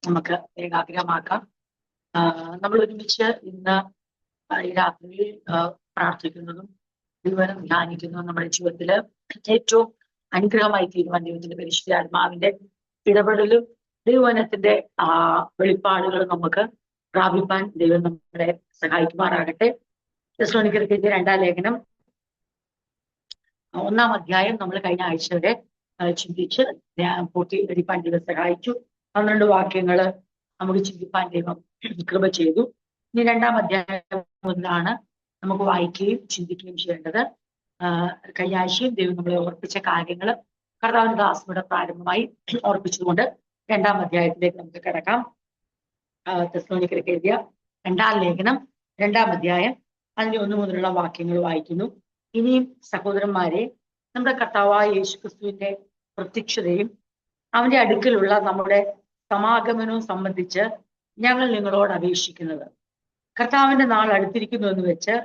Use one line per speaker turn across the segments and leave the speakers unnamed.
നമുക്ക് ഏകാഗ്രമാക്കാം. നമ്മൾ ഒരുമിച്ച് ഇന്ന് ഈ രാത്രിയിൽ പ്രാർത്ഥിക്കുന്നതും ദൈവവചനം ധ്യാനിക്കുന്നതും നമ്മുടെ ജീവിതത്തില് ഏറ്റവും അനുഗ്രഹമായി തീരുവാൻ ദൈവത്തിന്റെ പരിശുദ്ധാത്മാവിന്റെ ഇടപെടലും ദൈവവചനത്തിന്റെ വെളിപ്പാടുകളും നമുക്ക് പ്രാപിപ്പാൻ ദൈവം നമ്മളെ സഹായിക്കുമാറാകട്ടെ. തെസ്സലോനിക്കർക്ക് 2-ാം ലേഖനം 1-ാം അധ്യായം നമ്മൾ കഴിഞ്ഞ ആഴ്ച വരെ ചിന്തിച്ച് പൂർത്തീകരിപ്പാൻ ദൈവം സഹായിച്ചു. 12 വാക്യങ്ങള് നമുക്ക് ചിന്തിപ്പാൻ ദൈവം കൃപ ചെയ്തു. ഇനി 2-ാം അധ്യായം മുതലാണ് നമുക്ക് വായിക്കുകയും ചിന്തിക്കുകയും ചെയ്യേണ്ടത്. കഴിഞ്ഞ ആഴ്ചയും ദൈവം നമ്മളെ ഓർപ്പിച്ച കാര്യങ്ങൾ കർത്താവിന്റെ ദാസനോട് പ്രാരംഭമായി ഓർപ്പിച്ചുകൊണ്ട് 2-ാം അധ്യായത്തിലേക്ക് നമുക്ക് കിടക്കാം. തെസ്സലോനിക്കർക്ക് എഴുതിയ 2-ാം ലേഖനം 2-ാം അധ്യായം അതിന്റെ 1 മുതലുള്ള വാക്യങ്ങൾ വായിക്കുന്നു. ഇനിയും സഹോദരന്മാരെ, നമ്മുടെ കർത്താവായ യേശുക്രിസ്തുവിന്റെ പ്രത്യക്ഷതയും അവന്റെ അടുക്കലുള്ള നമ്മുടെ സമാഗമനവും സംബന്ധിച്ച് ഞങ്ങൾ നിങ്ങളോട് അപേക്ഷിക്കുന്നത്, കർത്താവിന്റെ നാൾ അടുത്തിരിക്കുന്നു എന്ന് വെച്ച്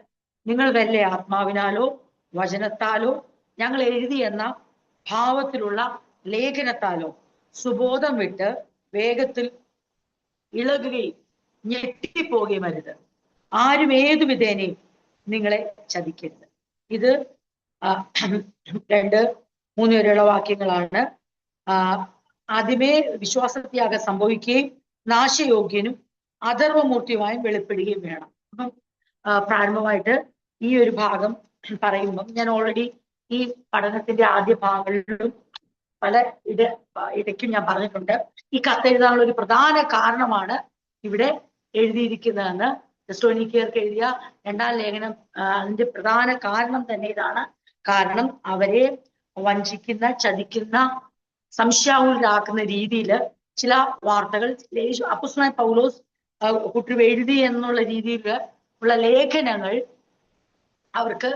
നിങ്ങൾ വല്ല ആത്മാവിനാലോ വചനത്താലോ ഞങ്ങൾ എഴുതി എന്ന ഭാവത്തിലുള്ള ലേഖനത്താലോ സുബോധം വിട്ട് വേഗത്തിൽ ഇളകുകയും ഞെട്ടിപ്പോകുകയും അരുത്. ആരും ഏതു വിധേനയും നിങ്ങളെ ചതിക്കരുത്. ഇത് 2-3 വരെയുള്ള വാക്യങ്ങളാണ്. ആദ്യമേ വിശ്വാസത്യാഗം സംഭവിക്കുകയും നാശയോഗ്യനും അധർവമൂർത്തിയുമായും വെളിപ്പെടുകയും വേണം. അപ്പം പ്രാരംഭമായിട്ട് ഈ ഒരു ഭാഗം പറയുമ്പം ഞാൻ ഓൾറെഡി ഈ പഠനത്തിന്റെ ആദ്യ ഭാഗങ്ങളിലും പല ഇടയ്ക്കും ഞാൻ പറഞ്ഞിട്ടുണ്ട്. ഈ കത്തെഴുതാനുള്ള ഒരു പ്രധാന കാരണമാണ് ഇവിടെ എഴുതിയിരിക്കുന്നതെന്ന്. തെസ്സലോനിക്കർക്ക് എഴുതിയ 2-ാം ലേഖനം അതിന്റെ പ്രധാന കാരണം തന്നെ ഇതാണ്. കാരണം അവരെ വഞ്ചിക്കുന്ന, ചതിക്കുന്ന, സംശയാകുലരാക്കുന്ന രീതിയിൽ ചില വാർത്തകൾ അപ്പോസ്തലനായ പൗലോസ് കുട്ടി എഴുതി എന്നുള്ള രീതിയിൽ ഉള്ള ലേഖനങ്ങൾ അവർക്ക്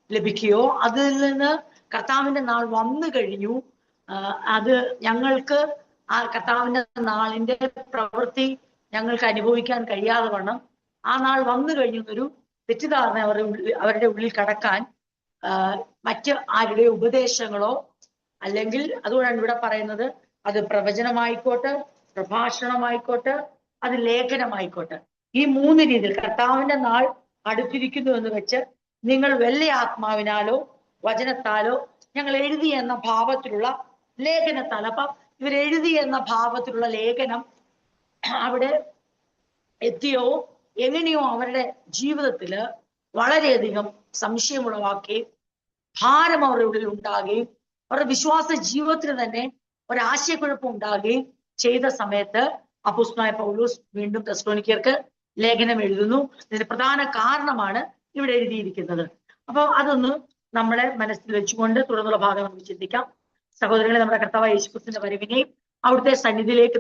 ലഭിക്കുകയോ അതിൽ നിന്ന് കർത്താവിന്റെ നാൾ വന്നു കഴിഞ്ഞു, അത് ഞങ്ങൾക്ക് ആ കർത്താവിന്റെ നാളിന്റെ പ്രവൃത്തി ഞങ്ങൾക്ക് അനുഭവിക്കാൻ കഴിയാതെ വണ്ണം ആ നാൾ വന്നു കഴിഞ്ഞൊരു തെറ്റിദ്ധാരണ അവരുടെ ഉള്ളിൽ കടക്കാൻ മറ്റ് ആരുടെ ഉപദേശങ്ങളോ അല്ലെങ്കിൽ അതുകൊണ്ടാണ് ഇവിടെ പറയുന്നത്, അത് പ്രവചനമായിക്കോട്ടെ, പ്രഭാഷണമായിക്കോട്ടെ, അത് ലേഖനമായിക്കോട്ടെ, ഈ 3 രീതിയിൽ കർത്താവിന്റെ നാൾ അടുത്തിരിക്കുന്നു എന്ന് വെച്ച് നിങ്ങൾ വല്ല ആത്മാവിനാലോ വചനത്താലോ ഞങ്ങൾ എഴുതി എന്ന ഭാവത്തിലുള്ള ലേഖനത്താൽ. അപ്പൊ ഇവരെഴുതി എന്ന ഭാവത്തിലുള്ള ലേഖനം അവിടെ എത്തിയോ എങ്ങനെയോ അവരുടെ ജീവിതത്തില് വളരെയധികം സംശയമുളവാക്കുകയും ഭാരം അവരുടെ ഉള്ളിൽ ഉണ്ടാകുകയും അവരുടെ വിശ്വാസ ജീവിതത്തിന് തന്നെ ഒരാശയക്കുഴപ്പം ഉണ്ടാകുകയും ചെയ്ത സമയത്ത് അപ്പോസ്തലനായ പൗലോസ് വീണ്ടും തെസ്സലോനിക്കർക്ക് ലേഖനം എഴുതുന്നു. ഇതിന് പ്രധാന കാരണമാണ് ഇവിടെ എഴുതിയിരിക്കുന്നത്. അപ്പൊ അതൊന്ന് നമ്മളെ മനസ്സിൽ വെച്ചുകൊണ്ട് തുടർന്നുള്ള ഭാഗം നമുക്ക് ചിന്തിക്കാം. സഹോദരങ്ങളെ, നമ്മുടെ കർത്താവായ യേശുക്രിസ്തുവിന്റെ വരവിനെയും അവിടുത്തെ സന്നിധിയിലേക്ക്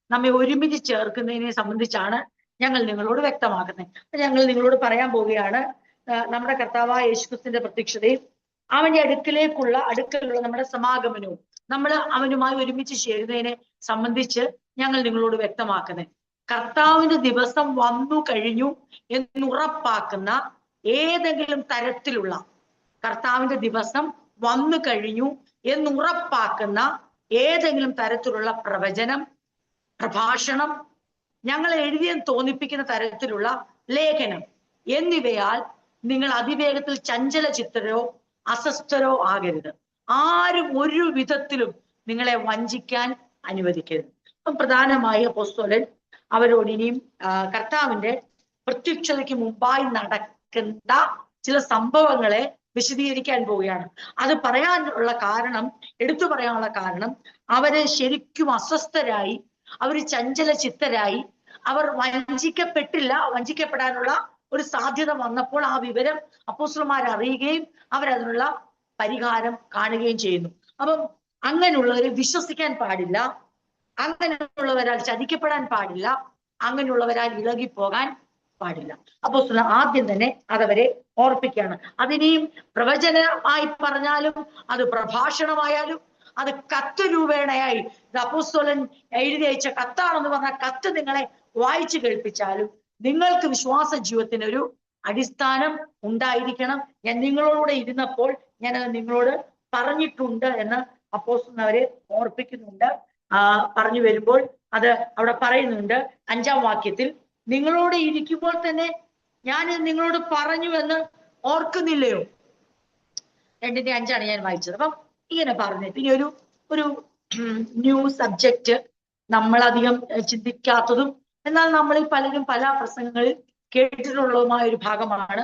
നമ്മെ ഒരുമിച്ച് ചേർക്കുന്നതിനെ സംബന്ധിച്ചാണ് ഞങ്ങൾ നിങ്ങളോട് വ്യക്തമാക്കുന്നത്. ഞങ്ങൾ നിങ്ങളോട് പറയാൻ പോവുകയാണ്, നമ്മുടെ കർത്താവായ യേശുക്രിസ്തുവിന്റെ പ്രത്യക്ഷതയും അവന്റെ അടുക്കലുള്ള നമ്മുടെ സമാഗമനവും നമ്മൾ അവനുമായി ഒരുമിച്ച് ചേരുന്നതിനെ സംബന്ധിച്ച് ഞങ്ങൾ നിങ്ങളോട് വ്യക്തമാക്കുന്നത്. കർത്താവിന്റെ ദിവസം വന്നു കഴിഞ്ഞു എന്നുറപ്പാക്കുന്ന ഏതെങ്കിലും തരത്തിലുള്ള, കർത്താവിന്റെ ദിവസം വന്നു കഴിഞ്ഞു എന്നുറപ്പാക്കുന്ന ഏതെങ്കിലും തരത്തിലുള്ള പ്രവചനം, പ്രഭാഷണം, ഞങ്ങളെ എഴുതിയെന്ന് തോന്നിപ്പിക്കുന്ന തരത്തിലുള്ള ലേഖനം എന്നിവയാൽ നിങ്ങൾ അതിവേഗത്തിൽ ചഞ്ചല ചിത്തരോ അസ്വസ്ഥരോ ആകരുത്. ആരും ഒരു വിധത്തിലും നിങ്ങളെ വഞ്ചിക്കാൻ അനുവദിക്കരുത്. അപ്പം പ്രധാനമായി അപ്പോസ്തലൻ അവരോട് ഇനിയും കർത്താവിന്റെ പ്രത്യക്ഷതയ്ക്ക് മുമ്പായി നടക്കുന്ന ചില സംഭവങ്ങളെ വിശദീകരിക്കാൻ പോവുകയാണ്. അത് പറയാനുള്ള കാരണം, എടുത്തു പറയാനുള്ള കാരണം, അവര് ശരിക്കും അസ്വസ്ഥരായി, അവർ ചഞ്ചല ചിത്തരായി, അവർ വഞ്ചിക്കപ്പെടാനുള്ള ഒരു സാധ്യത വന്നപ്പോൾ ആ വിവരം അപ്പോസ്തലന്മാർ അറിയുകയും അവരതിനുള്ള പരിഹാരം കാണുകയും ചെയ്യുന്നു. അപ്പം അങ്ങനെയുള്ളവരെ വിശ്വസിക്കാൻ പാടില്ല, അങ്ങനെയുള്ളവരാൽ ചതിക്കപ്പെടാൻ പാടില്ല, അങ്ങനെയുള്ളവരാൽ ഇളകിപ്പോകാൻ പാടില്ല. അപ്പോസ്തലൻ ആദ്യം തന്നെ അതവരെ ഓർപ്പിക്കുകയാണ്. അതിനെയും പ്രവചനമായി പറഞ്ഞാലും അത് പ്രഭാഷണമായാലും അത് കത്ത് രൂപേണയായി അപ്പോസ്തലൻ എഴുതി അയച്ച കത്താണെന്ന് പറഞ്ഞ കത്ത് നിങ്ങളെ വായിച്ചു കേൾപ്പിച്ചാലും നിങ്ങൾക്ക് വിശ്വാസ ജീവിതത്തിന് ഒരു അടിസ്ഥാനം ഉണ്ടായിരിക്കണം. ഞാൻ നിങ്ങളോട് ഇരുന്നപ്പോൾ ഞാനത് നിങ്ങളോട് പറഞ്ഞിട്ടുണ്ട് എന്ന് അപ്പോസ്തലൻ അവരെ ഓർപ്പിക്കുന്നുണ്ട്. പറഞ്ഞു വരുമ്പോൾ അത് അവിടെ പറയുന്നുണ്ട് 5-ാം വാക്യത്തിൽ, നിങ്ങളോട് ഇരിക്കുമ്പോൾ തന്നെ ഞാൻ നിങ്ങളോട് പറഞ്ഞു എന്ന് ഓർക്കുന്നില്ലയോ. 2:5 ഞാൻ വായിച്ചത്. അപ്പം ഇങ്ങനെ പറഞ്ഞിട്ട് ഇനി ഒരു ന്യൂ സബ്ജക്റ്റ്, നമ്മളധികം ചിന്തിക്കാത്തതും എന്നാൽ നമ്മളിൽ പലരും പല പ്രസംഗങ്ങളിൽ കേട്ടിട്ടുള്ളതുമായ ഒരു ഭാഗമാണ്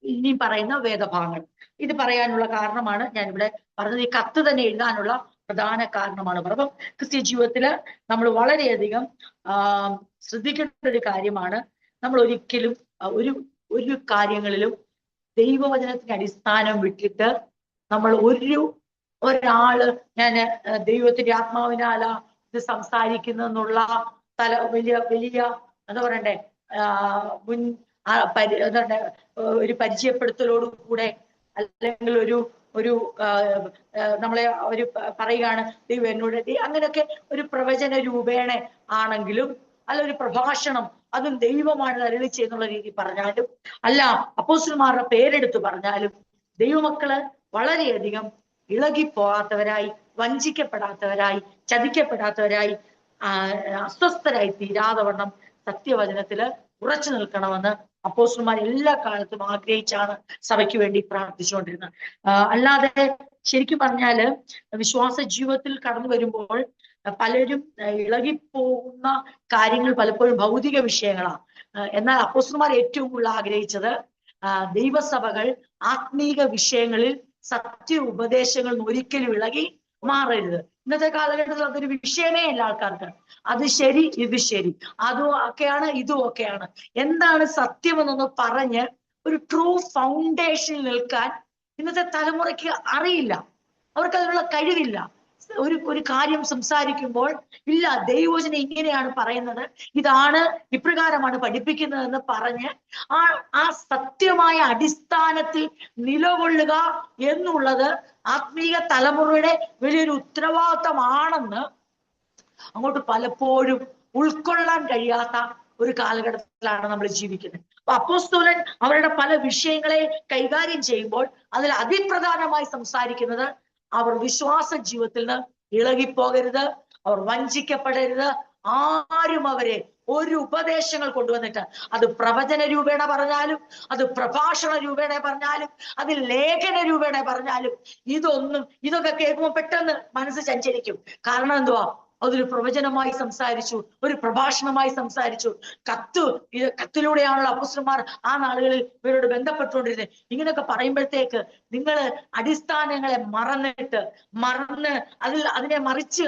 ഇനി പറയുന്ന വേദഭാഗങ്ങൾ. ഇത് പറയാനുള്ള കാരണമാണ് ഞാനിവിടെ പറഞ്ഞത്. ഈ കത്ത് തന്നെ എഴുതാനുള്ള പ്രധാന കാരണമാണ്. അപ്പം ക്രിസ്ത്യ ജീവിതത്തില് നമ്മൾ വളരെയധികം ശ്രദ്ധിക്കേണ്ട ഒരു കാര്യമാണ്. നമ്മൾ ഒരിക്കലും ഒരു കാര്യങ്ങളിലും ദൈവവചനത്തിന്റെ അടിസ്ഥാനം വിട്ടിട്ട് നമ്മൾ ഒരാള് ഞാൻ ദൈവത്തിന്റെ ആത്മാവിനാല ഇത് സംസാരിക്കുന്നെന്നുള്ള വലിയ എന്താ പറയണ്ടേ ഒരു പരിചയപ്പെടുത്തലോടുകൂടെ, അല്ലെങ്കിൽ ഒരു നമ്മളെ ഒരു പറയുകയാണ് ദൈവം എന്നോട്, അങ്ങനെയൊക്കെ ഒരു പ്രവചന രൂപേണ ആണെങ്കിലും, അല്ല ഒരു പ്രഭാഷണം അതും ദൈവമാണ് അരുളി ചെയ്യുന്നുള്ള രീതി പറഞ്ഞാലും, അല്ല അപ്പോസ്തലന്മാരുടെ പേരെടുത്ത് പറഞ്ഞാലും, ദൈവമക്കള് വളരെയധികം ഇളകിപ്പോകാത്തവരായി, വഞ്ചിക്കപ്പെടാത്തവരായി, ചതിക്കപ്പെടാത്തവരായി, അസ്വസ്ഥരായി തീരാതവണ്ണം സത്യവചനത്തില് ഉറച്ചു നിൽക്കണമെന്ന് അപ്പോസ്തലന്മാർ എല്ലാ കാലത്തും ആഗ്രഹിച്ചാണ് സഭയ്ക്ക് വേണ്ടി പ്രാർത്ഥിച്ചുകൊണ്ടിരുന്നത്. അല്ലാതെ ശരിക്കും പറഞ്ഞാല് വിശ്വാസ ജീവിതത്തിൽ കടന്നു വരുമ്പോൾ പലരും ഇളകിപ്പോകുന്ന കാര്യങ്ങൾ പലപ്പോഴും ഭൗതിക വിഷയങ്ങളാണ്. എന്നാൽ അപ്പോസ്തലന്മാർ ഏറ്റവും കൂടുതൽ ആഗ്രഹിച്ചത് ദൈവസഭകൾ ആത്മീക വിഷയങ്ങളിൽ സത്യ ഉപദേശങ്ങൾ ഒരിക്കലും ഇളകി മാറരുത്. ഇന്നത്തെ കാലഘട്ടത്തിൽ അതൊരു വിഷയമേ അല്ല ആൾക്കാർക്ക്. അത് ശരി, ഇത് ശരി, അതും ഒക്കെയാണ്, ഇതും ഒക്കെയാണ്. എന്താണ് സത്യമെന്നൊന്ന് പറഞ്ഞ് ഒരു ട്രൂ ഫൗണ്ടേഷനിൽ നിൽക്കാൻ ഇന്നത്തെ തലമുറയ്ക്ക് അറിയില്ല. അവർക്ക് അതിനുള്ള കഴിവില്ല. ഒരു കാര്യം സംസാരിക്കുമ്പോൾ ഇല്ല, ദൈവവചനം ഇങ്ങനെയാണ് പറയുന്നത്, ഇതാണ് ഇപ്രകാരമാണ് പഠിപ്പിക്കുന്നതെന്ന് പറഞ്ഞ് ആ സത്യമായ അടിസ്ഥാനത്തിൽ നിലകൊള്ളുക എന്നുള്ളത് ആത്മീയ തലമുറയുടെ വലിയൊരു ഉത്തരവാദിത്തമാണെന്ന് അങ്ങോട്ട് പലപ്പോഴും ഉൾക്കൊള്ളാൻ കഴിയാത്ത ഒരു കാലഘട്ടത്തിലാണ് നമ്മൾ ജീവിക്കുന്നത്. അപ്പൊ അപ്പോസ്തലൻ അവരുടെ പല വിഷയങ്ങളെ കൈകാര്യം ചെയ്യുമ്പോൾ അതിൽ അതിപ്രധാനമായി സംസാരിക്കുന്നത് അവർ വിശ്വാസ ജീവിതത്തിൽ നിന്ന് ഇളകിപ്പോകരുത്, അവർ വഞ്ചിക്കപ്പെടരുത്. ആരും അവരെ ഒരു ഉപദേശങ്ങൾ കൊണ്ടുവന്നിട്ട്, അത് പ്രവചന രൂപേണ പറഞ്ഞാലും, അത് പ്രഭാഷണ രൂപേണ പറഞ്ഞാലും, അത് ലേഖന രൂപേണ പറഞ്ഞാലും, ഇതൊക്കെ കേൾക്കുമ്പോൾ പെട്ടെന്ന് മനസ്സ് ചഞ്ചലിക്കും. കാരണം എന്തുവാ? അതൊരു പ്രവചനമായി സംസാരിച്ചു, ഒരു പ്രഭാഷണമായി സംസാരിച്ചു. കത്തിലൂടെയാണല്ലോ അപ്പോസ്തലന്മാർ ആ നാളുകളിൽ ഇവരോട് ബന്ധപ്പെട്ടുകൊണ്ടിരുന്നത്. ഇങ്ങനെയൊക്കെ പറയുമ്പോഴത്തേക്ക് നിങ്ങൾ അടിസ്ഥാനങ്ങളെ മറന്ന് അതിനെ മറിച്ച്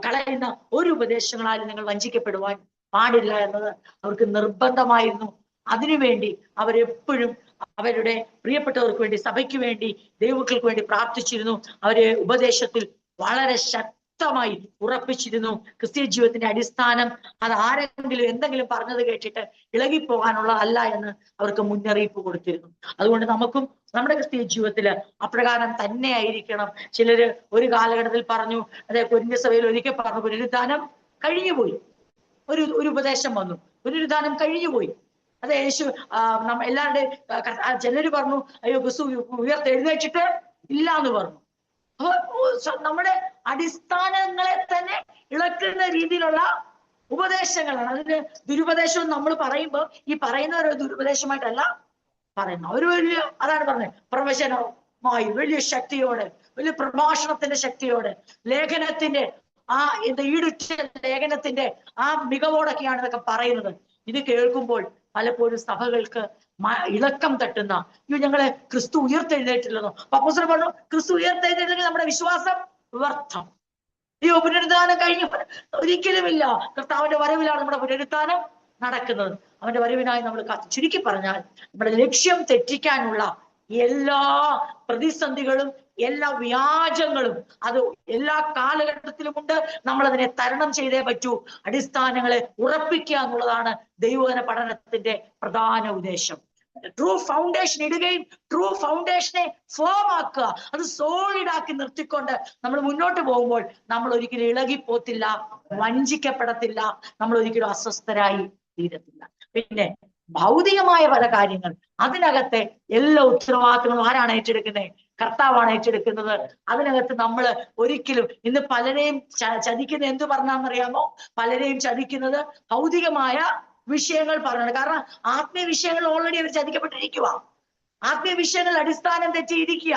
കളയുന്ന ഒരു ഉപദേശങ്ങളാലും നിങ്ങൾ വഞ്ചിക്കപ്പെടുവാൻ പാടില്ല എന്നത് അവർക്ക് നിർബന്ധമായിരുന്നു. അതിനുവേണ്ടി അവരെപ്പോഴും അവരുടെ പ്രിയപ്പെട്ടവർക്ക് വേണ്ടി, സഭയ്ക്ക് വേണ്ടി, ദൈവമക്കൾക്ക് വേണ്ടി പ്രാർത്ഥിച്ചിരുന്നു. അവരെ ഉപദേശത്തിൽ വളരെ ശക്തമായി ഉറപ്പിച്ചിരുന്നു. ക്രിസ്തീയ ജീവിതത്തിന്റെ അടിസ്ഥാനം അത് ആരെങ്കിലും എന്തെങ്കിലും പറഞ്ഞത് കേട്ടിട്ട് ഇളകിപ്പോകാനുള്ളതല്ല എന്ന് അവർക്ക് മുന്നറിയിപ്പ് കൊടുത്തിരുന്നു. അതുകൊണ്ട് നമുക്കും നമ്മുടെ ക്രിസ്തീയ ജീവിതത്തില് അപ്രകാരം തന്നെ ആയിരിക്കണം. ചിലര് ഒരു കാലഘട്ടത്തിൽ പറഞ്ഞു, അതെ കൊരിന്ത്യ സഭയിൽ ഒരിക്കൽ പറഞ്ഞു, പുനരുദ്ധാനം കഴിഞ്ഞുപോയി. ഒരു ഉപദേശം വന്നു, പുനരുദ്ധാനം കഴിഞ്ഞുപോയി. അത് യേശു എല്ലാവരുടെയും ചിലര് പറഞ്ഞു, അയ്യോ ക്രിസ്തു ഉയർത്തെഴുന്നേറ്റിട്ട് ഇല്ല എന്ന് പറഞ്ഞു. അപ്പൊ നമ്മുടെ അടിസ്ഥാനങ്ങളെ തന്നെ ഇളക്കുന്ന രീതിയിലുള്ള ഉപദേശങ്ങളാണ്. അതിന് ദുരുപദേശം നമ്മൾ പറയുമ്പോൾ ഈ പറയുന്നവരോ ദുരുപദേശമായിട്ടല്ല പറയുന്നത്. അതാണ് പറഞ്ഞത്, പ്രവചനമായി വലിയ ശക്തിയോടെ, വലിയ പ്രഭാഷണത്തിന്റെ ശക്തിയോടെ, ലേഖനത്തിന്റെ ഈടുറ്റ ലേഖനത്തിന്റെ മികവോടൊക്കെയാണ് ഇതൊക്കെ പറയുന്നത്. ഇത് കേൾക്കുമ്പോൾ പലപ്പോഴും സഭകൾക്ക് ഇളക്കം തട്ടുന്ന, ഞങ്ങളെ ക്രിസ്തു ഉയർത്തെഴുന്നേറ്റില്ലെന്നോ. അപ്പോസ്തലൻ പറഞ്ഞു, ക്രിസ്തു ഉയർത്തെഴുന്നേറ്റെങ്കിൽ നമ്മുടെ വിശ്വാസം വ്യർത്ഥം. പുനരുദ്ധാനം കഴിഞ്ഞു ഒരിക്കലുമില്ല. കർത്താവിന്റെ വരവിലാണ് നമ്മുടെ പുനരുദ്ധാനം നടക്കുന്നത്. അവന്റെ വരവിനായി നമ്മൾ ചുരുക്കി പറഞ്ഞാൽ നമ്മുടെ ലക്ഷ്യം തെറ്റിക്കാനുള്ള എല്ലാ പ്രതിസന്ധികളും, എല്ലാ വ്യാജങ്ങളും അത് എല്ലാ കാലഘട്ടത്തിലുമുണ്ട്. നമ്മൾ അതിനെ തരണം ചെയ്തേ പറ്റൂ. അടിസ്ഥാനങ്ങളെ ഉറപ്പിക്കുക എന്നുള്ളതാണ് ദൈവവചന പഠനത്തിന്റെ പ്രധാന ഉദ്ദേശം. ട്രൂ ഫൗണ്ടേഷൻ ഇടുകയും ട്രൂ ഫൗണ്ടേഷനെ ഫേം ആക്കുക, അത് സോളിഡ് ആക്കി നിർത്തിക്കൊണ്ട് നമ്മൾ മുന്നോട്ട് പോകുമ്പോൾ നമ്മൾ ഒരിക്കലും ഇളകിപ്പോത്തില്ല, വഞ്ചിക്കപ്പെടത്തില്ല, നമ്മൾ ഒരിക്കലും അസ്വസ്ഥരായി തീരത്തില്ല. പിന്നെ ഭൗതികമായ പല കാര്യങ്ങൾ, അതിനകത്തെ എല്ലാ ഉത്തരവാദിത്തങ്ങളും ആരാണ് ഏറ്റെടുക്കുന്നത്? കർത്താവാണ് ഏറ്റെടുക്കുന്നത്. അതിനകത്ത് നമ്മൾ ഒരിക്കലും ഇന്ന് പലരെയും ചതിക്കുന്ന എന്ത് പറഞ്ഞാന്നറിയാമോ? പലരെയും ചതിക്കുന്നത് ഭൗതികമായ വിഷയങ്ങൾ പറഞ്ഞാണ്. കാരണം ആത്മീയ വിഷയങ്ങൾ ഓൾറെഡി അവർ ചതിക്കപ്പെട്ടിരിക്കുക. ആത്മീയ വിഷയങ്ങൾ അടിസ്ഥാനം തെറ്റിയിരിക്കുക.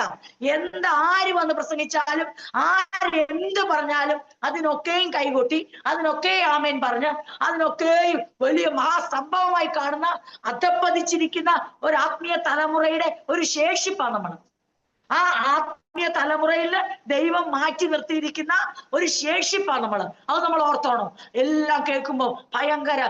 ആര് വന്ന് പ്രസംഗിച്ചാലും ആര് എന്ത് പറഞ്ഞാലും അതിനൊക്കെയും കൈകൊട്ടി, അതിനൊക്കെ ആമേൻ പറഞ്ഞ്, അതിനൊക്കെയും വലിയ മഹാസംഭവമായി കാണുന്ന അധപ്പതിച്ചിരിക്കുന്ന ഒരു ആത്മീയ തലമുറയുടെ ഒരു ശേഷിപ്പാണ് നമ്മൾ. ആ ആത്മീയ തലമുറയിൽ ദൈവം മാറ്റി നിർത്തിയിരിക്കുന്ന ഒരു ശേഷിപ്പാണ് നമ്മൾ. അത് നമ്മൾ ഓർത്തോണം. എല്ലാം കേൾക്കുമ്പോൾ ഭയങ്കര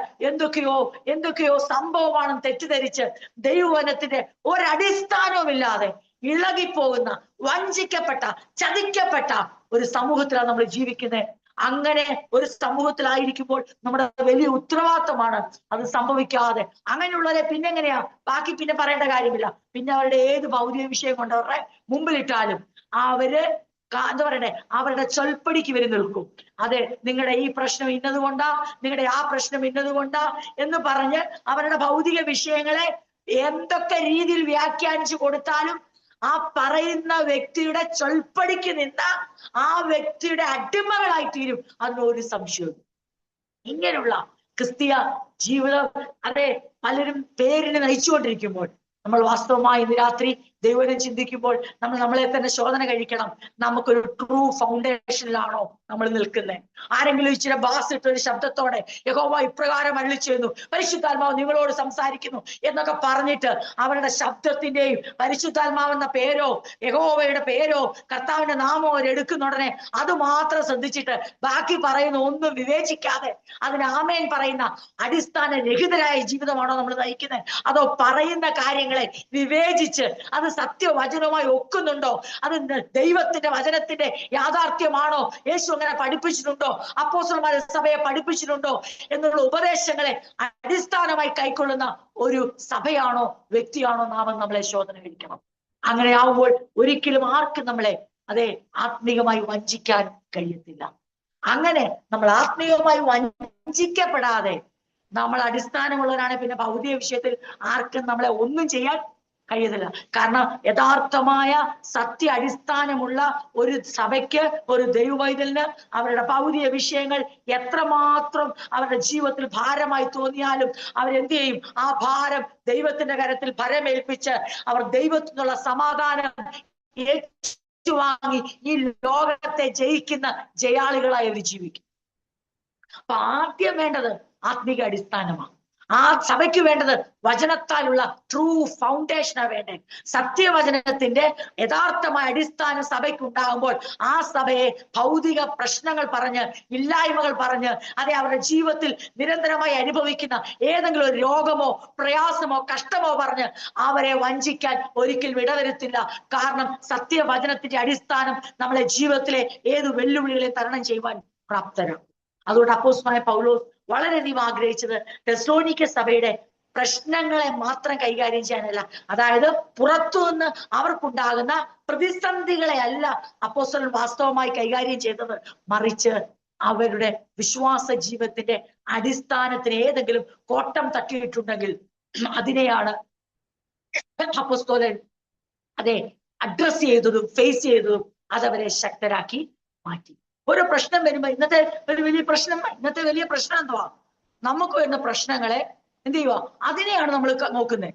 എന്തൊക്കെയോ സംഭവമാണെന്ന് തെറ്റിദ്ധരിച്ച് ദൈവവചനത്തിന്റെ ഒരടിസ്ഥാനവുമില്ലാതെ ഇളകിപ്പോകുന്ന, വഞ്ചിക്കപ്പെട്ട, ചതിക്കപ്പെട്ട ഒരു സമൂഹത്തിലാണ് നമ്മൾ ജീവിക്കുന്നത്. അങ്ങനെ ഒരു സമൂഹത്തിലായിരിക്കുമ്പോൾ നമ്മുടെ വലിയ ഉത്തരവാദിത്തമാണ് അത് സംഭവിക്കാതെ. അങ്ങനെയുള്ളവരെ പിന്നെ എങ്ങനെയാ? ബാക്കി പിന്നെ പറയേണ്ട കാര്യമില്ല. പിന്നെ അവരുടെ ഏത് ഭൗതിക വിഷയം കൊണ്ട് അവരുടെ മുമ്പിലിട്ടാലും അവര് എന്താ പറയണ്ടേ, അവരുടെ ചൊൽപ്പടിക്ക് വരെ നിൽക്കും. അതെ, നിങ്ങളുടെ ഈ പ്രശ്നം ഇന്നതുകൊണ്ടാ, നിങ്ങളുടെ ആ പ്രശ്നം ഇന്നതുകൊണ്ടാ എന്ന് പറഞ്ഞ് അവരുടെ ഭൗതിക വിഷയങ്ങളെ എന്തൊക്കെ രീതിയിൽ വ്യാഖ്യാനിച്ചു കൊടുത്താലും ആ പറയുന്ന വ്യക്തിയുടെ ചൊൽപ്പടിക്ക് നിന്ന ആ വ്യക്തിയുടെ അടിമകളായി തീരും. അതിനൊരു സംശയവും. ഇങ്ങനെയുള്ള ക്രിസ്തീയ ജീവിതം അതെ പലരും പേരിന് നയിച്ചുകൊണ്ടിരിക്കുമ്പോൾ നമ്മൾ വാസ്തവമായി ഇന്ന് രാത്രി ദൈവം ചിന്തിക്കുമ്പോൾ നമ്മളെ തന്നെ ശോധന കഴിക്കണം. നമുക്കൊരു ട്രൂ ഫൗണ്ടേഷനിലാണോ നമ്മൾ നിൽക്കുന്നത്? ആരെങ്കിലും ഇച്ചിരി ബാസ് ഇട്ടൊരു ശബ്ദത്തോടെ യഹോവ ഇപ്രകാരം അരുളിച്ചെയ്യുന്നു, പരിശുദ്ധാത്മാവ് നിങ്ങളോട് സംസാരിക്കുന്നു എന്നൊക്കെ പറഞ്ഞിട്ട് അവരുടെ ശബ്ദത്തിന്റെയും പരിശുദ്ധാത്മാവെന്ന പേരോ യഹോവയുടെ പേരോ കർത്താവിന്റെ നാമോ അവരെടുക്കുന്ന ഉടനെ അത് മാത്രം ശ്രദ്ധിച്ചിട്ട് ബാക്കി പറയുന്ന ഒന്നും വിവേചിക്കാതെ അതിന് ആമേൻ പറയുന്ന അടിസ്ഥാന രഹിതരായ ജീവിതമാണോ നമ്മൾ നയിക്കുന്നത്? അതോ പറയുന്ന കാര്യങ്ങളെ വിവേചിച്ച് അത് സത്യവചനവുമായി ഒക്കുന്നുണ്ടോ? അത് ദൈവത്തിന്റെ വചനത്തിന്റെ യാഥാർത്ഥ്യമാണോ? യേശു അങ്ങനെ പഠിപ്പിച്ചിട്ടുണ്ടോ? അപ്പോസ്തലന്മാർ സഭയെ പഠിപ്പിച്ചിട്ടുണ്ടോ എന്നുള്ള ഉപദേശങ്ങളെ അടിസ്ഥാനമായി കൈക്കൊള്ളുന്ന ഒരു സഭയാണോ വ്യക്തിയാണോ നാമെന്ന് നമ്മളെ ശോധന കഴിക്കണം. അങ്ങനെ ആവുമ്പോൾ ഒരിക്കലും ആർക്കും നമ്മളെ ആത്മീയമായി വഞ്ചിക്കാൻ കഴിയത്തില്ല. അങ്ങനെ നമ്മൾ ആത്മീയമായി വഞ്ചിക്കപ്പെടാതെ നമ്മൾ അടിസ്ഥാനമുള്ളവരാണ് പിന്നെ ഭൗതിക വിഷയത്തിൽ ആർക്കും നമ്മളെ ഒന്നും ചെയ്യാൻ കഴിയത്തില്ല. കാരണം യഥാർത്ഥമായ സത്യ അടിസ്ഥാനമുള്ള ഒരു സഭയ്ക്ക്, ഒരു ദൈവവൈതലിന് അവരുടെ ഭൗതിക വിഷയങ്ങൾ എത്രമാത്രം അവരുടെ ജീവിതത്തിൽ ഭാരമായി തോന്നിയാലും അവരെന്ത് ചെയ്യും? ആ ഭാരം ദൈവത്തിന്റെ കരത്തിൽ ഭരമേൽപ്പിച്ച് അവർ ദൈവത്തിനുള്ള സമാധാനം ഏറ്റുവാങ്ങി ഈ ലോകത്തെ ജയിക്കുന്ന ജയാളികളായി അവർ ജീവിക്കും. അപ്പൊ ആദ്യം വേണ്ടത് ആത്മീക അടിസ്ഥാനമാണ്. ആ സഭയ്ക്ക് വേണ്ടത് വചനത്താലുള്ള ട്രൂ ഫൗണ്ടേഷനാണ് വേണ്ടത്. സത്യവചനത്തിന്റെ യഥാർത്ഥമായ അടിസ്ഥാനം സഭയ്ക്ക് ഉണ്ടാകുമ്പോൾ ആ സഭയെ ഭൗതിക പ്രശ്നങ്ങൾ പറഞ്ഞ്, ഇല്ലായ്മകൾ പറഞ്ഞ്, അവരുടെ ജീവിതത്തിൽ നിരന്തരമായി അനുഭവിക്കുന്ന ഏതെങ്കിലും ഒരു രോഗമോ പ്രയാസമോ കഷ്ടമോ പറഞ്ഞ് അവരെ വഞ്ചിക്കാൻ ഒരിക്കലും ഇടവരുത്തില്ല. കാരണം സത്യവചനത്തിന്റെ അടിസ്ഥാനം നമ്മളെ ജീവിതത്തിലെ ഏത് വെല്ലുവിളികളെ തരണം ചെയ്യുവാൻ പ്രാപ്തരാണ്. അതുകൊണ്ട് അപ്പോസ്തലനായ പൗലോസ് വളരെയധികം ആഗ്രഹിച്ചത് തെസ്സലോനിക്ക സഭയുടെ പ്രശ്നങ്ങളെ മാത്രം കൈകാര്യം ചെയ്യാനല്ല, അതായത് പുറത്തുനിന്ന് അവർക്കുണ്ടാകുന്ന പ്രതിസന്ധികളെ അല്ല അപ്പോസ്തലൻ വാസ്തവമായി കൈകാര്യം ചെയ്തത്, മറിച്ച് അവരുടെ വിശ്വാസ ജീവിതത്തിന്റെ അടിസ്ഥാനത്തിന് ഏതെങ്കിലും കോട്ടം തട്ടിയിട്ടുണ്ടെങ്കിൽ അതിനെയാണ് അപ്പോസ്തലൻ അഡ്രസ് ചെയ്തതും ഫേസ് ചെയ്തതും അതവരെ ശക്തരാക്കി മാറ്റി. ഒരു പ്രശ്നം വരുമ്പോ ഇന്നത്തെ വലിയ പ്രശ്നം എന്തുവാ? നമുക്ക് വരുന്ന പ്രശ്നങ്ങളെ എന്ത് ചെയ്യുക? അതിനെയാണ് നമ്മൾ നോക്കുന്നത്.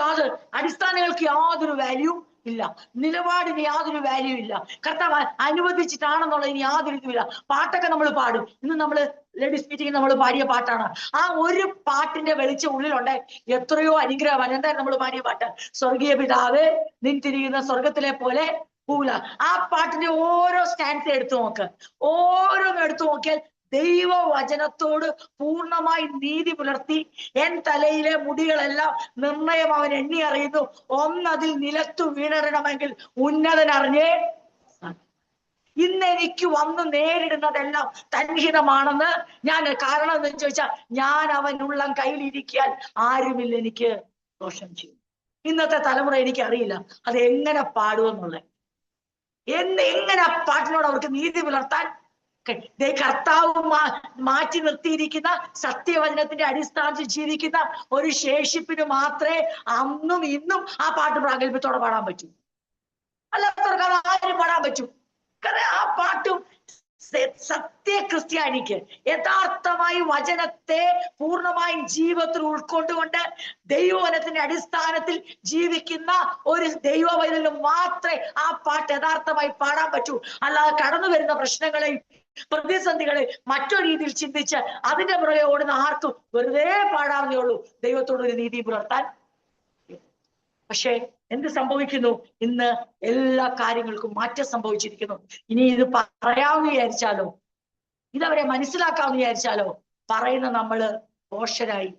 അത് അടിസ്ഥാനങ്ങൾക്ക് യാതൊരു വാല്യൂ ഇല്ല, നിലപാടിന് യാതൊരു വാല്യൂ ഇല്ല, കർത്താവ് അനുവദിച്ചിട്ടാണെന്നുള്ളതിന് യാതൊരു ഇതുമില്ല. പാട്ടൊക്കെ നമ്മൾ പാടും. ഇന്ന് നമ്മള് ലേഡീസ് മീറ്റിംഗ് നമ്മൾ പാടിയ പാട്ടാണ്. ആ ഒരു പാട്ടിന്റെ വെളിച്ചം ഉള്ളിലുണ്ട് എത്രയോ അനുഗ്രഹമാണ്. എന്തായാലും നമ്മൾ പാടിയ പാട്ട്? സ്വർഗീയ പിതാവേ നിൻ തിരിയുന്ന സ്വർഗത്തിലെ പോലെ പൂല. ആ പാട്ടിന്റെ ഓരോ സ്റ്റാൻസ് എടുത്തു നോക്ക്, ഓരോന്നും എടുത്തു നോക്കിയാൽ ദൈവവചനത്തോട് പൂർണ്ണമായി നീതി പുലർത്തി എൻ തലയിലെ മുടികളെല്ലാം നിർണയം അവൻ എണ്ണി അറിയുന്നു, ഒന്നതിൽ നിലത്തു വീണിടണമെങ്കിൽ ഉന്നതനറിഞ്ഞേ. ഇന്ന് എനിക്ക് വന്ന് നേരിടുന്നതെല്ലാം തൻഹിതമാണെന്ന് കാരണം എന്ന് ചോദിച്ചാൽ ഞാൻ അവനുള്ള കയ്യിലിരിക്കാൻ ആരുമില്ല എനിക്ക് ദോഷം ചെയ്യും. ഇന്നത്തെ തലമുറ എനിക്കറിയില്ല അത് എങ്ങനെ പാടുമെന്നുള്ളത്. എങ്ങനെ ആ പാട്ടിനോട് അവർക്ക് നീതി പുലർത്താൻ കർത്താവ് മാറ്റി നിർത്തിയിരിക്കുന്ന സത്യവചനത്തിന്റെ അടിസ്ഥാനത്തിൽ ജീവിക്കുന്ന ഒരു ശേഷിപ്പിന് മാത്രമേ അന്നും ഇന്നും ആ പാട്ട് പ്രാഗൽഭ്യത്തോടെ പാടാൻ പറ്റൂ. അല്ലാത്തവർക്ക് അത് ആരും പാടാൻ പറ്റും. കാരണം ആ പാട്ടും സത്യ ക്രിസ്ത്യാനിക്ക് യഥാർത്ഥമായി വചനത്തെ പൂർണ്ണമായും ജീവിതത്തിൽ ഉൾക്കൊണ്ടുകൊണ്ട് ദൈവവചനത്തിന്റെ അടിസ്ഥാനത്തിൽ ജീവിക്കുന്ന ഒരു ദൈവ പൈതലിന് മാത്രമേ ആ പാട്ട് യഥാർത്ഥമായി പാടാൻ പറ്റൂ. അല്ലാതെ കടന്നു വരുന്ന പ്രശ്നങ്ങളെയും പ്രതിസന്ധികളെ മറ്റൊരു രീതിയിൽ ചിന്തിച്ച് അതിന്റെ പുറകെ ഓടുന്ന ആർക്കും വെറുതെ പാടാവുന്നേ ഉള്ളൂ ദൈവത്തോടൊരു നീതി പുലർത്താൻ. പക്ഷേ എന്ത് സംഭവിക്കുന്നു? ഇന്ന് എല്ലാ കാര്യങ്ങൾക്കും മാറ്റം സംഭവിച്ചിരിക്കുന്നു. ഇനി ഇത് പറയാമെന്ന് വിചാരിച്ചാലോ, ഇതവരെ മനസ്സിലാക്കാമെന്ന് വിചാരിച്ചാലോ, പറയുന്ന നമ്മള് ദോഷരായി,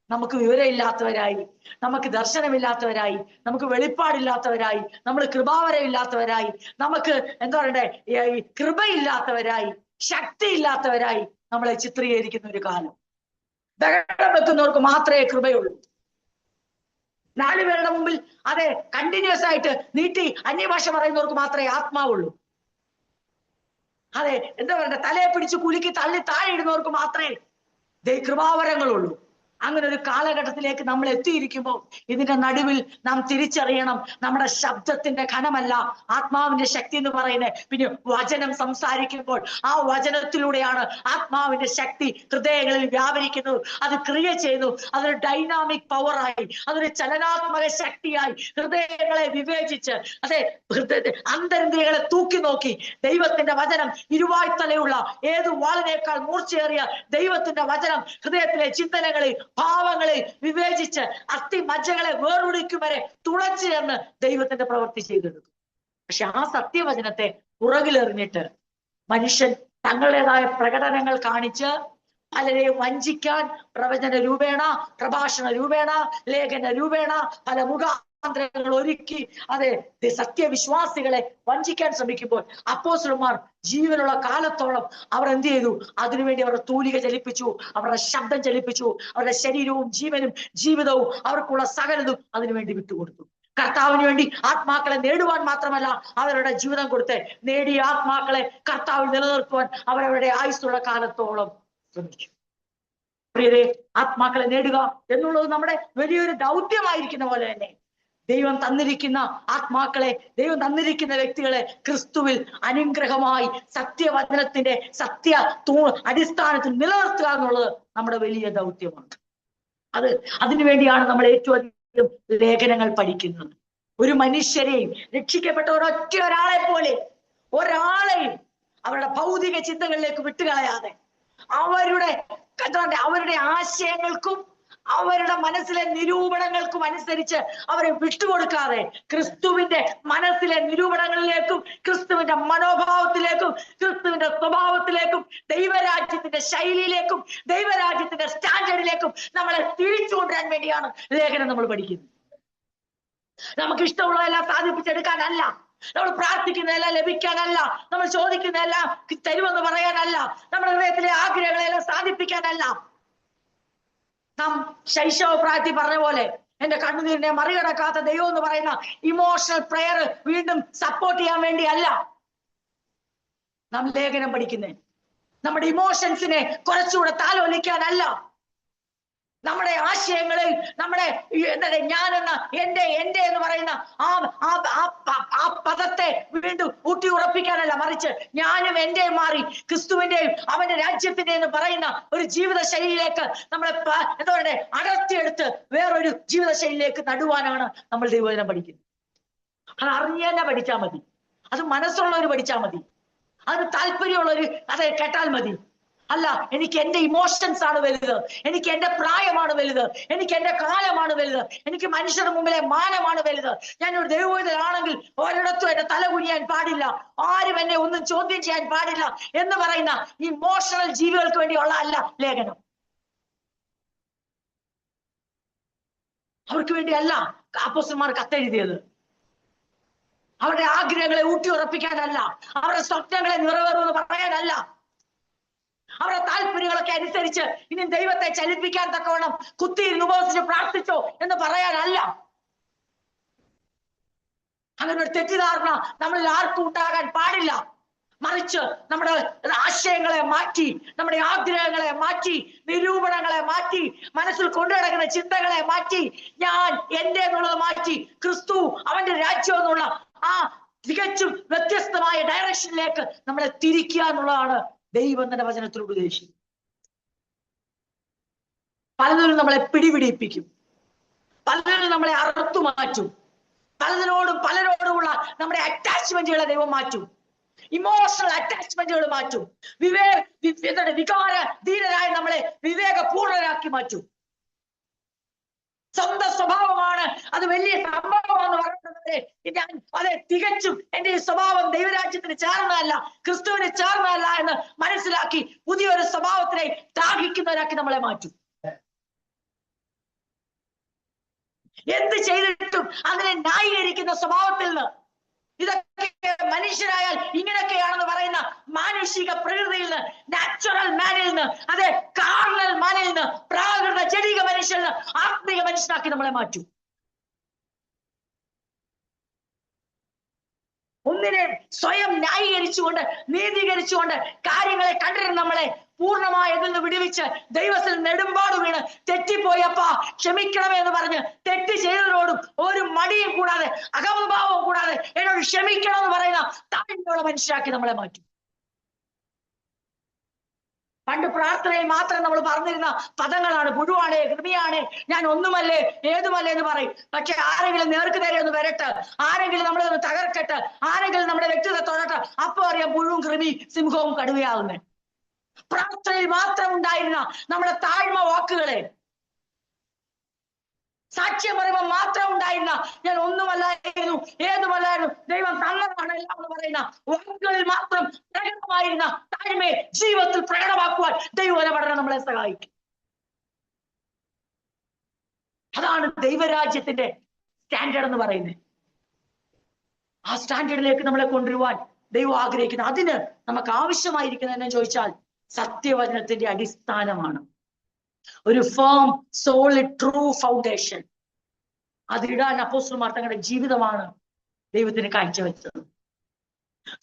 നമുക്ക് വിവരമില്ലാത്തവരായി, നമുക്ക് ദർശനമില്ലാത്തവരായി, നമുക്ക് വെളിപ്പാടില്ലാത്തവരായി, നമ്മൾ കൃപാവരമില്ലാത്തവരായി, നമുക്ക് എന്താ പറയണ്ടേ, കൃപയില്ലാത്തവരായി, ശക്തി ഇല്ലാത്തവരായി നമ്മളെ ചിത്രീകരിക്കുന്ന ഒരു കാലം. ബഹളം വെക്കുന്നവർക്ക് മാത്രമേ കൃപയുള്ളൂ. 4 പേരുടെ മുമ്പിൽ അതെ കണ്ടിന്യൂസ് ആയിട്ട് നീട്ടി അന്യഭാഷ പറയുന്നവർക്ക് മാത്രമേ ആത്മാവുള്ളൂ. അതെ എന്താ പറയണ്ടേ, തലയെ പിടിച്ച് കുലുക്കി തള്ളി താഴെ ഇടുന്നവർക്ക് മാത്രമേ കൃപാവരങ്ങളുള്ളൂ. അങ്ങനെ ഒരു കാലഘട്ടത്തിലേക്ക് നമ്മൾ എത്തിയിരിക്കുമ്പോൾ ഇതിന്റെ നടുവിൽ നാം തിരിച്ചറിയണം, നമ്മുടെ ശബ്ദത്തിന്റെ ഘനമല്ല ആത്മാവിന്റെ ശക്തി എന്ന് പറയുന്നത്. പിന്നെ വചനം സംസാരിക്കുമ്പോൾ ആ വചനത്തിലൂടെയാണ് ആത്മാവിന്റെ ശക്തി ഹൃദയങ്ങളിൽ വ്യാപരിക്കുന്നത്. അത് ക്രിയ ചെയ്യുന്നു, അതൊരു ഡൈനാമിക് പവറായി, അതൊരു ചലനാത്മക ശക്തിയായി ഹൃദയങ്ങളെ വിവേചിച്ച് അതെ അന്തരിന്ദ്രിയങ്ങളെ തൂക്കി നോക്കി ദൈവത്തിന്റെ വചനം ഇരുവായ്ത്തലയുള്ള ഏത് വാളിനേക്കാൾ മൂർച്ചയേറിയ ദൈവത്തിന്റെ വചനം ഹൃദയത്തിലെ ചിന്തനങ്ങളിൽ ഭാവങ്ങളെ വിവേചിച്ച് അസ്ഥി മജ്ജകളെ വേർതിരിക്കും വരെ തുളച്ചു എന്ന് ദൈവത്തിന്റെ പ്രവൃത്തി ചെയ്തെടുക്കും. പക്ഷെ ആ സത്യവചനത്തെ പുറകിലെറിഞ്ഞിട്ട് മനുഷ്യൻ തങ്ങളുടേതായ പ്രകടനങ്ങൾ കാണിച്ച് പലരെയും വഞ്ചിക്കാൻ പ്രവചന രൂപേണ, പ്രഭാഷണ രൂപേണ, ലേഖന രൂപേണ പല മുഖാന്തരങ്ങൾ ഒരുക്കി അതെ സത്യവിശ്വാസികളെ വഞ്ചിക്കാൻ ശ്രമിക്കുമ്പോൾ അപ്പോസ്തലന്മാർ ജീവനുള്ള കാലത്തോളം അവർ എന്ത് ചെയ്തു? അതിനുവേണ്ടി അവരുടെ തൂലിക ചലിപ്പിച്ചു, അവരുടെ ശബ്ദം ചലിപ്പിച്ചു, അവരുടെ ശരീരവും ജീവനും ജീവിതവും അവർക്കുള്ള സകലതും അതിനുവേണ്ടി വിട്ടുകൊടുത്തു. കർത്താവിന് വേണ്ടി ആത്മാക്കളെ നേടുവാൻ മാത്രമല്ല അവരുടെ ജീവിതം കൊടുത്ത് നേടിയ ആത്മാക്കളെ കർത്താവിൽ നിലനിർത്തുവാൻ അവരവരുടെ ആയുസ്സുള്ള കാലത്തോളം ശ്രമിച്ചു. പ്രിയരെ, ആത്മാക്കളെ നേടുക എന്നുള്ളത് നമ്മുടെ വലിയൊരു ദൗത്യമായിരിക്കുന്ന പോലെ തന്നെ ദൈവം തന്നിരിക്കുന്ന ആത്മാക്കളെ, ദൈവം തന്നിരിക്കുന്ന വ്യക്തികളെ ക്രിസ്തുവിൽ അനുഗ്രഹമായി സത്യവചനത്തിന്റെ അടിസ്ഥാനത്തിൽ നിലനിർത്തുക എന്നുള്ളത് നമ്മുടെ വലിയ ദൗത്യമാണ്. അതിനുവേണ്ടിയാണ് നമ്മൾ ഏറ്റവും അധികം ലേഖനങ്ങൾ പഠിക്കുന്നത്. ഒരു മനുഷ്യരെയും രക്ഷിക്കപ്പെട്ട ഒരാളെ പോലെ ഒരാളെയും അവരുടെ ഭൗതിക ചിന്തകളിലേക്ക് വിട്ടുകളയാതെ അവരുടെ ആശയങ്ങൾക്കും അവരുടെ മനസ്സിലെ നിരൂപണങ്ങൾക്കും അനുസരിച്ച് അവരെ വിട്ടുകൊടുക്കാതെ ക്രിസ്തുവിന്റെ മനസ്സിലെ നിരൂപണങ്ങളിലേക്കും ക്രിസ്തുവിന്റെ മനോഭാവത്തിലേക്കും ക്രിസ്തുവിന്റെ സ്വഭാവത്തിലേക്കും ദൈവരാജ്യത്തിന്റെ ശൈലിയിലേക്കും ദൈവരാജ്യത്തിന്റെ സ്റ്റാൻഡേർഡിലേക്കും നമ്മളെ തിരിച്ചുകൊണ്ടുവരാൻ വേണ്ടിയാണ് ലേഖനം നമ്മൾ പഠിക്കുന്നത്. നമുക്ക് ഇഷ്ടമുള്ളതെല്ലാം സാധിപ്പിച്ചെടുക്കാനല്ല, നമ്മൾ പ്രാർത്ഥിക്കുന്നതെല്ലാം ലഭിക്കാനല്ല, നമ്മൾ ചോദിക്കുന്നതെല്ലാം തരുമെന്ന് പറയാനല്ല, നമ്മുടെ ഹൃദയത്തിലെ ആഗ്രഹങ്ങളെല്ലാം സാധിപ്പിക്കാനല്ല. നാം ശൈശവ പ്രായത്തിൽ പറഞ്ഞ പോലെ എന്റെ കണ്ണുനീരിനെ മറികടക്കാത്ത ദൈവം എന്ന് പറയുന്ന ഇമോഷണൽ പ്രെയർ വീണ്ടും സപ്പോർട്ട് ചെയ്യാൻ വേണ്ടിയല്ല നാം ലേഖനം പഠിക്കുന്നത്. നമ്മുടെ ഇമോഷൻസിനെ കുറച്ചുകൂടെ താലോലിക്കാനല്ല, നമ്മുടെ ആശയങ്ങളിൽ നമ്മുടെ ഞാനെന്ന എന്റെ എന്ന് പറയുന്ന ആ പദത്തെ വീണ്ടും ഊട്ടി ഉറപ്പിക്കാനല്ല, മറിച്ച് ഞാനും എന്റെയും മാറി ക്രിസ്തുവിന്റെയും അവന്റെ രാജ്യത്തിന്റെ എന്ന് പറയുന്ന ഒരു ജീവിത ശൈലിയിലേക്ക് നമ്മളെ എന്താ പറയണ്ടേ അടർത്തിയെടുത്ത് വേറൊരു ജീവിത ശൈലിയിലേക്ക് നടുവാനാണ് നമ്മൾ ദൈവവചനം പഠിക്കുന്നത്. അത് അറിഞ്ഞു തന്നെ പഠിച്ചാൽ മതി, അത് മനസ്സുള്ളവർ പഠിച്ചാൽ മതി, അതിന് താല്പര്യമുള്ളവർ അത് കേട്ടാൽ മതി. അല്ല, എനിക്ക് എന്റെ ഇമോഷൻസ് ആണ് വലുത്, എനിക്ക് എന്റെ പ്രായമാണ് വലുത്, എനിക്ക് എന്റെ കാലമാണ് വലുത്, എനിക്ക് മനുഷ്യരുടെ മുമ്പിലെ മാനമാണ് വലുത്, ഞാനൊരു ദൈവവചനമാണെങ്കിൽ ഒരിടത്തും എന്റെ തല കുനിയാൻ പാടില്ല, ആരും എന്നെ ഒന്നും ചോദ്യം ചെയ്യാൻ പാടില്ല എന്ന് പറയുന്ന ഇമോഷണൽ ജീവികൾക്ക് വേണ്ടിയുള്ള അല്ല ലേഖനം. അവർക്ക് വേണ്ടിയല്ല അപ്പോസ്തലന്മാർ കത്തെഴുതിയത്. അവരുടെ ആഗ്രഹങ്ങളെ ഊട്ടി ഉറപ്പിക്കാനല്ല, അവരുടെ സ്വപ്നങ്ങളെ നിറവേറുമെന്ന് പറയാനല്ല, അവരുടെ താല്പര്യങ്ങളൊക്കെ അനുസരിച്ച് ഇനി ദൈവത്തെ ചലിപ്പിക്കാൻ തക്കവണ്ണം കുത്തിയിരുന്ന് ഉപവസിച്ച് പ്രാർത്ഥിച്ചോ എന്ന് പറയാനല്ല. അങ്ങനെ ഒരു തെറ്റിദ്ധാരണ നമ്മളിൽ ആർക്കും ഉണ്ടാകാൻ പാടില്ല. മറിച്ച് നമ്മുടെ ആശയങ്ങളെ മാറ്റി, നമ്മുടെ ആഗ്രഹങ്ങളെ മാറ്റി, നിരൂപണങ്ങളെ മാറ്റി, മനസ്സിൽ കൊണ്ടുനടക്കുന്ന ചിന്തകളെ മാറ്റി, ഞാൻ എന്റെ എന്നുള്ളത് മാറ്റി ക്രിസ്തു അവന്റെ രാജ്യം എന്നുള്ള ആ തികച്ചും വ്യത്യസ്തമായ ഡയറക്ഷനിലേക്ക് നമ്മളെ തിരിക്കുക എന്നുള്ളതാണ് ദൈവം തന്റെ വചനത്തിലൂടെ ഉദ്ദേശിക്കുന്നത്. പലതിനും നമ്മളെ പിടിപിടിപ്പിക്കും, പലതിനും നമ്മളെ അറുത്തു മാറ്റും, പലരോടുമുള്ള നമ്മുടെ അറ്റാച്ച്മെന്റുകളെ ദൈവം മാറ്റും, ഇമോഷണൽ അറ്റാച്ച്മെന്റുകൾ മാറ്റും, വികാര ധീരരായി നമ്മളെ വിവേകപൂർണരാക്കി മാറ്റും. സ്വന്തം സ്വഭാവമാണ് അത് വലിയ സംഭവമാണെന്ന് പറയുന്നത്. ഞാൻ അതെ, തികച്ചും എന്റെ ഈ സ്വഭാവം ദൈവരാജ്യത്തിന് ചേർന്നതല്ല, ക്രിസ്തുവിന് ചേർന്നതല്ല എന്ന് മനസ്സിലാക്കി പുതിയൊരു സ്വഭാവത്തിനെ ത്യാഗിക്കുന്നവരാക്കി നമ്മളെ മാറ്റും. എന്ത് ചെയ്തിട്ടും അതിനെ ന്യായീകരിക്കുന്ന സ്വഭാവത്തിൽ നിന്ന്, ഇതൊക്കെ മനുഷ്യരായാൽ ഇങ്ങനെയൊക്കെയാണെന്ന് പറയുന്ന മാനുഷിക പ്രകൃതിയിൽ നിന്ന്, നാച്ചുറൽ മാനിൽ നിന്ന്, അതെ കാർണൽ മാനിൽ നിന്ന്, പ്രാകൃത ജഡിക മനുഷ്യരിൽ നിന്ന് ആത്മീയ മനുഷ്യനാക്കി നമ്മളെ മാറ്റും. ഒന്നിനെ സ്വയം ന്യായീകരിച്ചുകൊണ്ട് നീതീകരിച്ചുകൊണ്ട് കാര്യങ്ങളെ കണ്ടിരുന്ന നമ്മളെ പൂർണ്ണമായി ഇതിൽ നിന്ന് വിടുവിച്ച് ദൈവത്തിൽ നെടുമ്പാട് വീണ് തെറ്റിപ്പോയപ്പാ ക്ഷമിക്കണമേ എന്ന് പറഞ്ഞ് തെറ്റ് ചെയ്തതിനോടും ഒരു മടിയും കൂടാതെ അഹംഭാവവും കൂടാതെ എന്നോട് ക്ഷമിക്കണം എന്ന് പറയുന്ന താഴ്മയുള്ള മനുഷ്യരാക്കി നമ്മളെ മാറ്റും. പണ്ട് പ്രാർത്ഥനയിൽ മാത്രം നമ്മൾ പറഞ്ഞിരുന്ന പദങ്ങളാണ് പുഴുവാണേ, കൃമിയാണേ, ഞാൻ ഒന്നുമല്ലേ ഏതുമല്ലേ എന്ന് പറയും. പക്ഷെ ആരെങ്കിലും നേർക്ക് നേരെ ഒന്ന് വരട്ടെ, ആരെങ്കിലും നമ്മളെ ഒന്ന് തകർക്കട്ടെ, ആരെങ്കിലും നമ്മുടെ വ്യക്തിത്വം തൊടട്ടെ, അപ്പൊ അറിയാം പുഴുവും കൃമി സിംഹവും കടുവയാവുന്നേ. പ്രാർത്ഥനയിൽ മാത്രം ഉണ്ടായിരുന്ന നമ്മുടെ താഴ്മ വാക്കുകളെ, സാക്ഷ്യം പറയുമ്പോൾ മാത്രം ഉണ്ടായിരുന്ന ഞാൻ ഒന്നുമല്ലായിരുന്നു ഏതുമല്ലായിരുന്നു ദൈവം തന്നതാണ് എല്ലാം എന്ന് പറയുന്ന വാക്കുകളിൽ മാത്രം പ്രകടമായിരുന്ന താഴ്മയെ ജീവിതത്തിൽ പ്രകടമാക്കുവാൻ ദൈവപഠനം നമ്മളെ സഹായിക്കും. അതാണ് ദൈവരാജ്യത്തിന്റെ സ്റ്റാൻഡേർഡ് എന്ന് പറയുന്നത്. ആ സ്റ്റാൻഡേർഡിലേക്ക് നമ്മളെ കൊണ്ടുവരുവാൻ ദൈവം ആഗ്രഹിക്കുന്നത്. അതിന് നമുക്ക് ആവശ്യമായിരിക്കുന്നത് എന്ന് ചോദിച്ചാൽ സത്യവചനത്തിന്റെ അടിസ്ഥാനമാണ്. ഒരു ഫേം സോളിഡ് ട്രൂ ഫൗണ്ടേഷൻ അതിടാൻ അപ്പോസ്തലന്മാർ തങ്ങളുടെ ജീവിതമാണ് ദൈവത്തിന് കാഴ്ചവെച്ചത്.